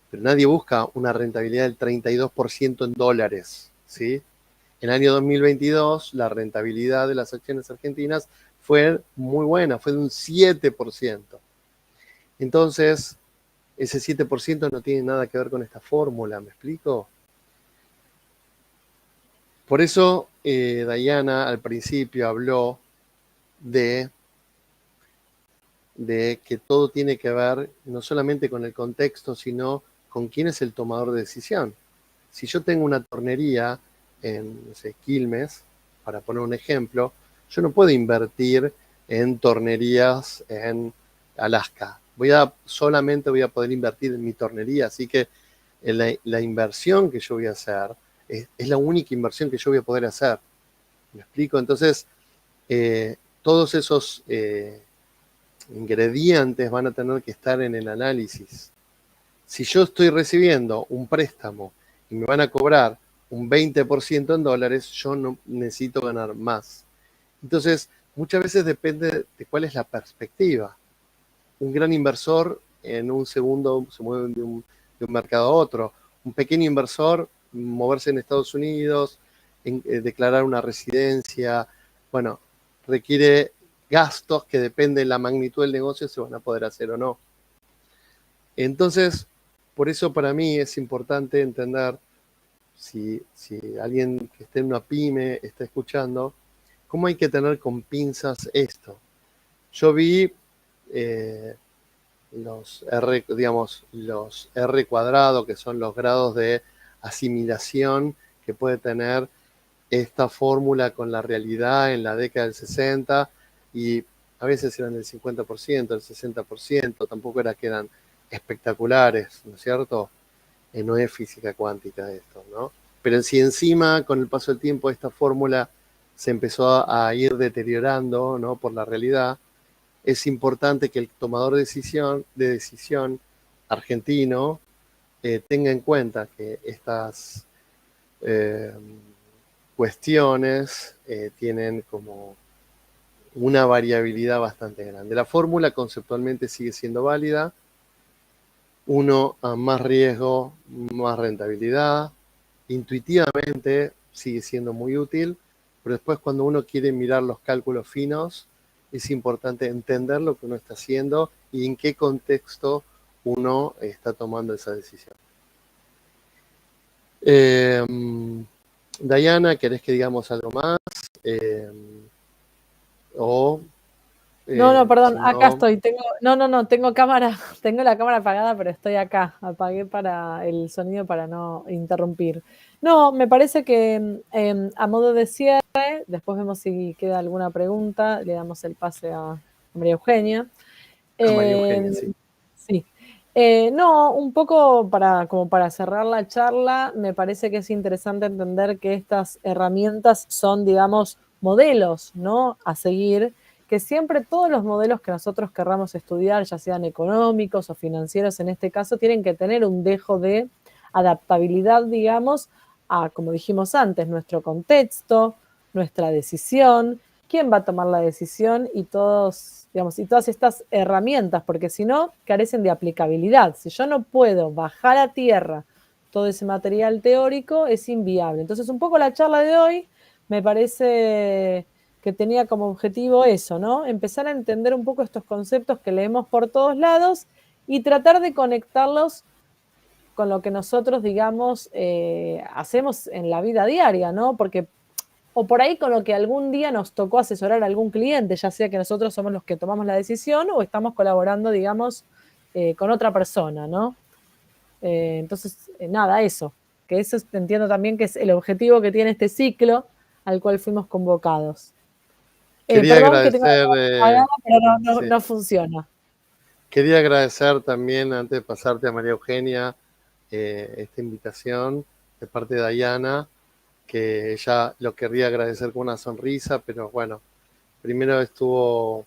pero nadie busca una rentabilidad del 32% en dólares, ¿sí? En el año 2022, la rentabilidad de las acciones argentinas fue muy buena, fue de un 7%. Entonces, ese 7% no tiene nada que ver con esta fórmula, ¿me explico? Por eso, Dayana al principio habló de que todo tiene que ver no solamente con el contexto, sino con quién es el tomador de decisión. Si yo tengo una tornería en, no sé, Quilmes, para poner un ejemplo, yo no puedo invertir en tornerías en Alaska. Solamente voy a poder invertir en mi tornería, así que la inversión que yo voy a hacer es la única inversión que yo voy a poder hacer. ¿Me explico? Entonces, todos esos ingredientes van a tener que estar en el análisis. Si yo estoy recibiendo un préstamo y me van a cobrar un 20% en dólares, yo no necesito ganar más. Entonces, muchas veces depende de cuál es la perspectiva. Un gran inversor en un segundo se mueve de un mercado a otro. Un pequeño inversor, moverse en Estados Unidos, declarar una residencia, bueno, requiere gastos que depende de la magnitud del negocio se van a poder hacer o no. Entonces, por eso para mí es importante entender, si alguien que esté en una pyme está escuchando, cómo hay que tener con pinzas esto. Yo vi los R cuadrado, que son los grados de asimilación que puede tener esta fórmula con la realidad en la década del 60, y a veces eran del 50%, del 60%, tampoco era que eran espectaculares, ¿no es cierto? No es física cuántica esto, ¿no? Pero si encima, con el paso del tiempo, esta fórmula se empezó a ir deteriorando, ¿no? Por la realidad, es importante que el tomador de decisión argentino tenga en cuenta que estas cuestiones tienen como una variabilidad bastante grande. La fórmula conceptualmente sigue siendo válida. Uno a más riesgo, más rentabilidad. Intuitivamente sigue siendo muy útil, pero después cuando uno quiere mirar los cálculos finos, es importante entender lo que uno está haciendo y en qué contexto uno está tomando esa decisión. Dayana, ¿querés que digamos algo más? No, perdón, Si acá no, estoy. Tengo cámara, tengo la cámara apagada, pero estoy acá. Apagué para el sonido para no interrumpir. No, me parece que a modo de cierre, después vemos si queda alguna pregunta, le damos el pase a María Eugenia. a María Eugenia, sí. Sí. No, un poco como para cerrar la charla, me parece que es interesante entender que estas herramientas son, digamos, modelos, ¿no? A seguir, que siempre todos los modelos que nosotros querramos estudiar, ya sean económicos o financieros en este caso, tienen que tener un dejo de adaptabilidad, digamos, a, como dijimos antes, nuestro contexto, nuestra decisión, quién va a tomar la decisión y todas estas herramientas, porque si no, carecen de aplicabilidad. Si yo no puedo bajar a tierra todo ese material teórico, es inviable. Entonces, un poco la charla de hoy me parece que tenía como objetivo eso, ¿no? Empezar a entender un poco estos conceptos que leemos por todos lados y tratar de conectarlos con lo que nosotros, digamos, hacemos en la vida diaria, ¿no? Porque o por ahí con lo que algún día nos tocó asesorar a algún cliente, ya sea que nosotros somos los que tomamos la decisión o estamos colaborando, digamos, con otra persona, ¿no? Entonces, nada, eso. Que eso entiendo también que es el objetivo que tiene este ciclo al cual fuimos convocados. Quería Perdón que tengo agradecer, apagada, pero sí. no funciona. Quería agradecer también, antes de pasarte a María Eugenia, esta invitación de parte de Dayana, que ella lo querría agradecer con una sonrisa, pero bueno, primero estuvo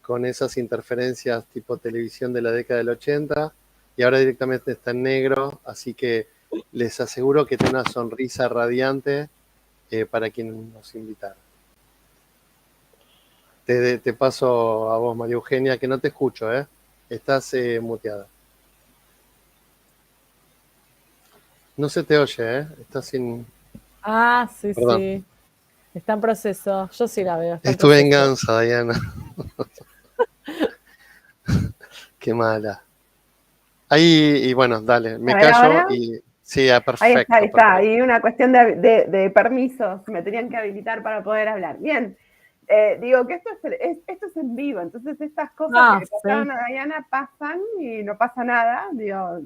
con esas interferencias tipo televisión de la década del 80 y ahora directamente está en negro, así que les aseguro que tiene una sonrisa radiante para quienes nos invitaron. Te paso a vos, María Eugenia, que no te escucho, ¿eh? Estás muteada. No se te oye, ¿eh? Estás sin... Ah, sí, Perdón. sí. Está en proceso. Yo sí la veo. Está en Es tu proceso. venganza, Diana. Qué mala. Ahí, y bueno, dale, me A ver, callo ahora. y sí, ya, Ahí está, ahí perfecto, está. perfecto. Ahí una cuestión de permisos. Me tenían que habilitar para poder hablar. Bien. Digo que esto es en vivo, entonces estas cosas que le pasaron sí. a Diana pasan y no pasa nada. Digo,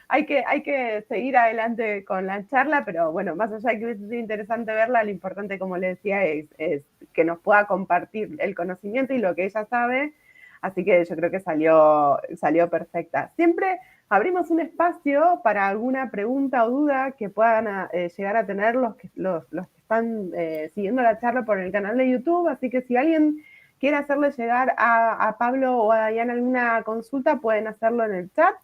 hay que seguir adelante con la charla, pero bueno, más allá de que hubiese sido interesante verla, lo importante, como le decía, es que nos pueda compartir el conocimiento y lo que ella sabe. Así que yo creo que salió perfecta. Siempre abrimos un espacio para alguna pregunta o duda que puedan llegar a tener los que están siguiendo la charla por el canal de YouTube. Así que si alguien quiere hacerle llegar a Pablo o a Diana alguna consulta, pueden hacerlo en el chat.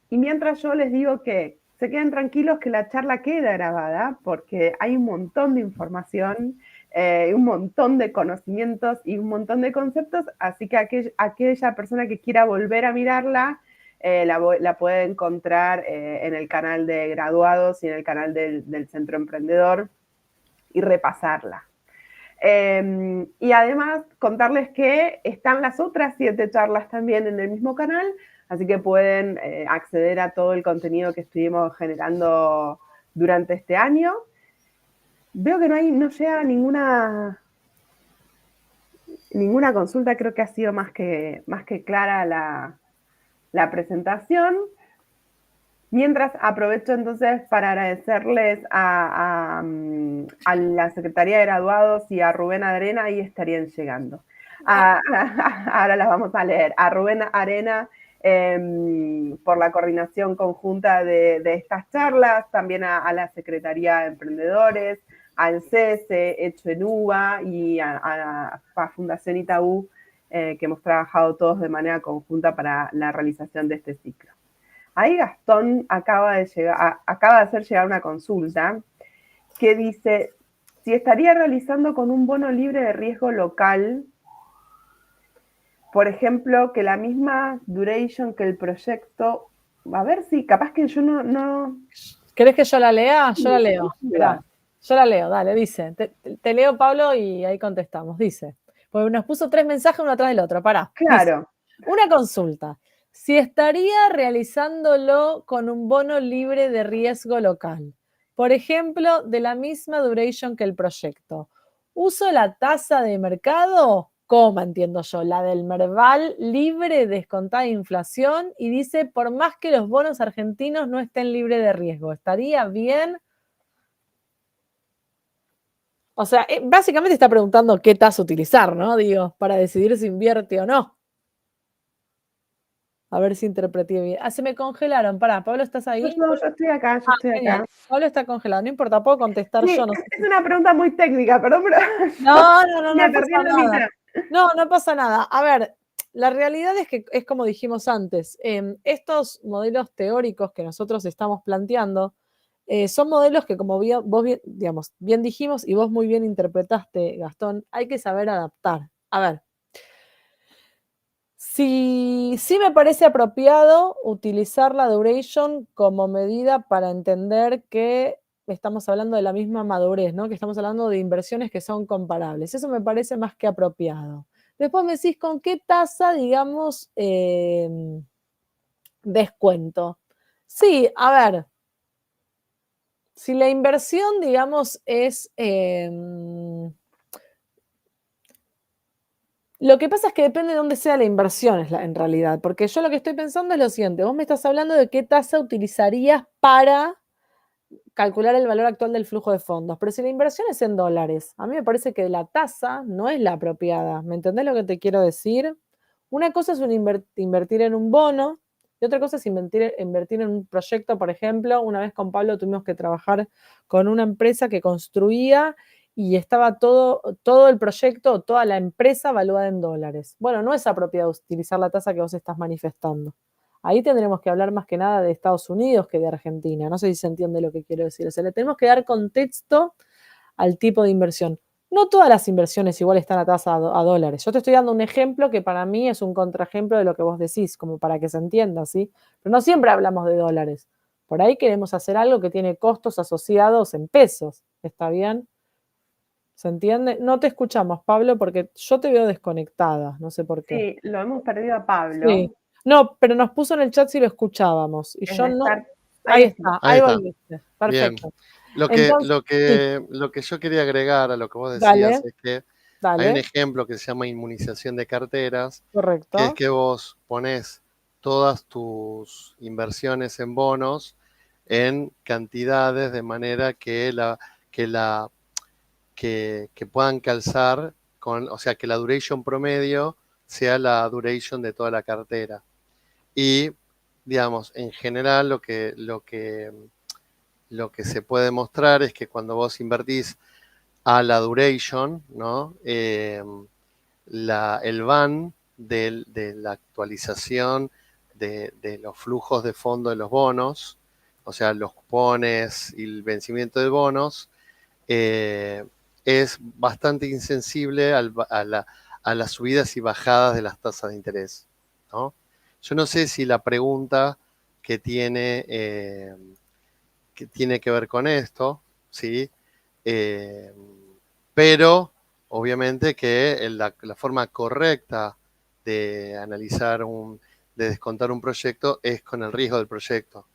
Y mientras yo les digo que se queden tranquilos que la charla queda grabada, porque hay un montón de información, un montón de conocimientos y un montón de conceptos, así que aquella persona que quiera volver a mirarla, la puede encontrar en el canal de graduados y en el canal del Centro Emprendedor y repasarla. Y además contarles que están las otras 7 charlas también en el mismo canal, así que pueden acceder a todo el contenido que estuvimos generando durante este año. Veo que no llega ninguna consulta, creo que ha sido más que clara la presentación. Mientras aprovecho entonces para agradecerles a la Secretaría de Graduados y a Rubén Arena, ahí estarían llegando. Ahora las vamos a leer. A Rubén Arena por la coordinación conjunta de estas charlas, también a la Secretaría de Emprendedores, al CESE, Hecho en UBA y a Fundación Itaú, que hemos trabajado todos de manera conjunta para la realización de este ciclo. Ahí Gastón acaba de hacer llegar una consulta que dice si estaría realizando con un bono libre de riesgo local, por ejemplo, que la misma duration que el proyecto, a ver si capaz que yo no... ¿Querés que yo la lea? Yo la leo. Mirá, yo la leo, dale, dice. Te leo, Pablo, y ahí contestamos. Dice, porque nos puso 3 mensajes uno atrás del otro. Pará. Claro. Dice, una consulta. Si estaría realizándolo con un bono libre de riesgo local, por ejemplo, de la misma duration que el proyecto, ¿uso la tasa de mercado? ¿Cómo entiendo yo? La del Merval libre descontada de inflación y dice, por más que los bonos argentinos no estén libres de riesgo, ¿estaría bien? O sea, básicamente está preguntando qué tasa utilizar, ¿no? Digo, para decidir si invierte o no. A ver si interpreté bien. Ah, se me congelaron. Pará, Pablo, ¿estás ahí? No, yo estoy acá, Genial. Pablo está congelado, no importa, puedo contestar sí, yo. No sé es una pregunta muy técnica, perdón, pero... No me pasa perdí en la nada. mitad. No pasa nada. A ver, la realidad es que es como dijimos antes, estos modelos teóricos que nosotros estamos planteando son modelos que, como vos bien dijimos y vos muy bien interpretaste, Gastón, hay que saber adaptar. A ver, sí me parece apropiado utilizar la duration como medida para entender que estamos hablando de la misma madurez, ¿no? Que estamos hablando de inversiones que son comparables. Eso me parece más que apropiado. Después me decís con qué tasa, digamos, descuento. Sí, a ver, si la inversión, digamos, es... lo que pasa es que depende de dónde sea la inversión, en realidad, porque yo lo que estoy pensando es lo siguiente, vos me estás hablando de qué tasa utilizarías para calcular el valor actual del flujo de fondos, pero si la inversión es en dólares, a mí me parece que la tasa no es la apropiada, ¿me entendés lo que te quiero decir? Una cosa es invertir en un bono y otra cosa es invertir en un proyecto, por ejemplo, una vez con Pablo tuvimos que trabajar con una empresa que construía y estaba todo el proyecto, toda la empresa valuada en dólares. Bueno, no es apropiado utilizar la tasa que vos estás manifestando. Ahí tendremos que hablar más que nada de Estados Unidos que de Argentina. No sé si se entiende lo que quiero decir. O sea, le tenemos que dar contexto al tipo de inversión. No todas las inversiones igual están a tasa a dólares. Yo te estoy dando un ejemplo que para mí es un contraejemplo de lo que vos decís, como para que se entienda, ¿sí? Pero no siempre hablamos de dólares. Por ahí queremos hacer algo que tiene costos asociados en pesos. ¿Está bien? ¿Se entiende? No te escuchamos, Pablo, porque yo te veo desconectada. No sé por qué. Sí, lo hemos perdido a Pablo. Sí. No, pero nos puso en el chat si lo escuchábamos. Y yo Desde no. estar- Ahí Ahí está, Ahí ahí está. volviste. Perfecto. Lo que, Entonces, lo sí, que, lo que yo quería agregar a lo que vos dale, decías es que hay un dale, ejemplo que se llama inmunización de carteras, que es correcto. que vos pones todas tus inversiones en bonos en cantidades de manera que puedan calzar con, o sea, que la duration promedio sea la duration de toda la cartera. Y, digamos, en general lo que se puede mostrar es que cuando vos invertís a la duration, ¿no? El van de la actualización de los flujos de fondo de los bonos, o sea, los cupones y el vencimiento de bonos, es bastante insensible a las subidas y bajadas de las tasas de interés, ¿no? Yo no sé si la pregunta que tiene que ver con esto, ¿sí? Eh, pero obviamente que la forma correcta de analizar de descontar un proyecto es con el riesgo del proyecto.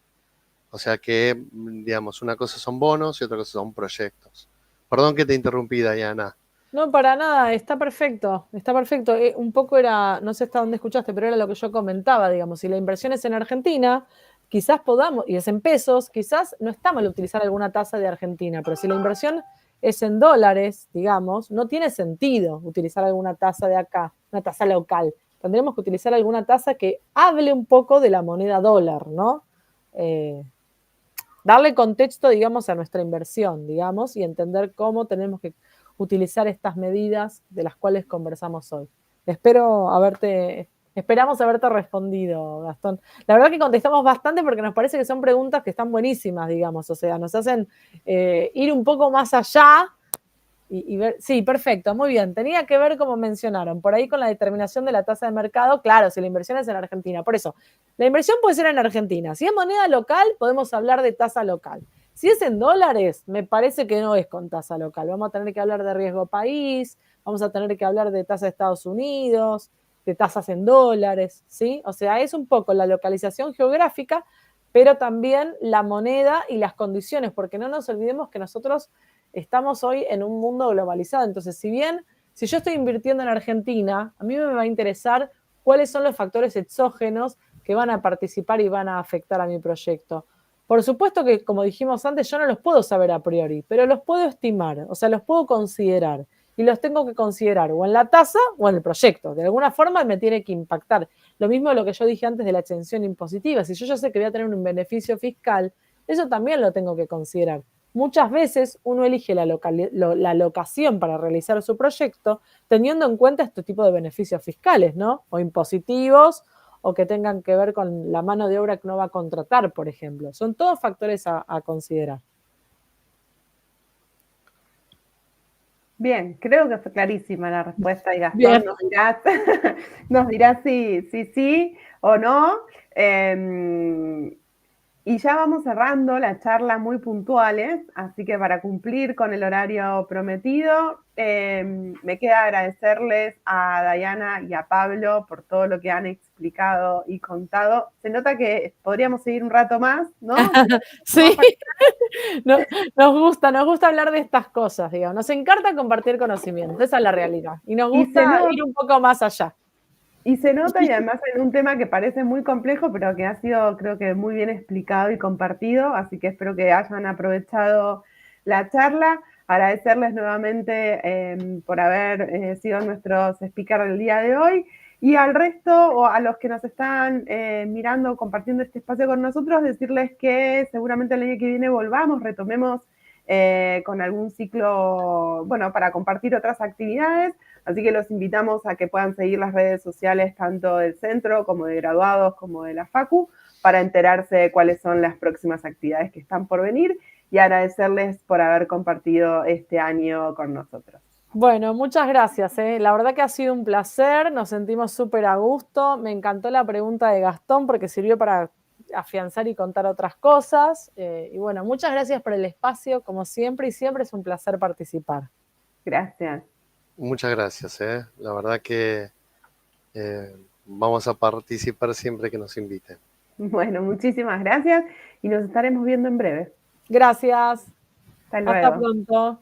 O sea que, digamos, una cosa son bonos y otra cosa son proyectos. Perdón que te interrumpí, Diana. No, para nada, está perfecto, está perfecto. Un poco era, no sé hasta dónde escuchaste, pero era lo que yo comentaba, digamos, si la inversión es en Argentina, quizás podamos, y es en pesos, quizás no está mal utilizar alguna tasa de Argentina, pero si la inversión es en dólares, digamos, no tiene sentido utilizar alguna tasa de acá, una tasa local. Tendremos que utilizar alguna tasa que hable un poco de la moneda dólar, ¿no? Darle contexto, digamos, a nuestra inversión, digamos, y entender cómo tenemos que utilizar estas medidas de las cuales conversamos hoy. Esperamos haberte respondido, Gastón. La verdad que contestamos bastante porque nos parece que son preguntas que están buenísimas, digamos, o sea, nos hacen ir un poco más allá y ver, sí, perfecto, muy bien. Tenía que ver, como mencionaron, por ahí con la determinación de la tasa de mercado, claro, si la inversión es en Argentina. Por eso, la inversión puede ser en Argentina. Si es moneda local, podemos hablar de tasa local. Si es en dólares, me parece que no es con tasa local. Vamos a tener que hablar de riesgo país, vamos a tener que hablar de tasa de Estados Unidos, de tasas en dólares, ¿sí? O sea, es un poco la localización geográfica, pero también la moneda y las condiciones, porque no nos olvidemos que nosotros estamos hoy en un mundo globalizado. Entonces, si yo estoy invirtiendo en Argentina, a mí me va a interesar cuáles son los factores exógenos que van a participar y van a afectar a mi proyecto. Por supuesto que, como dijimos antes, yo no los puedo saber a priori, pero los puedo estimar, o sea, los puedo considerar. Y los tengo que considerar o en la tasa o en el proyecto. De alguna forma me tiene que impactar. Lo mismo de lo que yo dije antes de la exención impositiva. Si yo ya sé que voy a tener un beneficio fiscal, eso también lo tengo que considerar. Muchas veces uno elige la locación para realizar su proyecto teniendo en cuenta este tipo de beneficios fiscales, ¿no? O impositivos, o que tengan que ver con la mano de obra que uno va a contratar, por ejemplo. Son todos factores a considerar. Bien, creo que fue clarísima la respuesta y Gastón Bien. nos dirás sí o no. Y ya vamos cerrando la charla muy puntuales, así que para cumplir con el horario prometido, me queda agradecerles a Diana y a Pablo por todo lo que han explicado y contado. Se nota que podríamos seguir un rato más, ¿no? Sí, nos gusta hablar de estas cosas, digamos. Nos encanta compartir conocimiento, esa es la realidad. Y nos gusta ir un poco más allá. Y se nota, y además en un tema que parece muy complejo, pero que ha sido, creo que, muy bien explicado y compartido, así que espero que hayan aprovechado la charla. Agradecerles nuevamente por haber sido nuestros speakers del día de hoy. Y al resto, o a los que nos están mirando, compartiendo este espacio con nosotros, decirles que seguramente el año que viene retomemos con algún ciclo, bueno, para compartir otras actividades. Así que los invitamos a que puedan seguir las redes sociales tanto del centro como de graduados como de la Facu para enterarse de cuáles son las próximas actividades que están por venir y agradecerles por haber compartido este año con nosotros. Bueno, muchas gracias. La verdad que ha sido un placer, nos sentimos súper a gusto. Me encantó la pregunta de Gastón porque sirvió para afianzar y contar otras cosas. Y bueno, muchas gracias por el espacio, como siempre, y siempre es un placer participar. Gracias. Muchas gracias, ¿eh? La verdad que vamos a participar siempre que nos inviten. Bueno, muchísimas gracias y nos estaremos viendo en breve. Gracias. Hasta luego. Hasta pronto.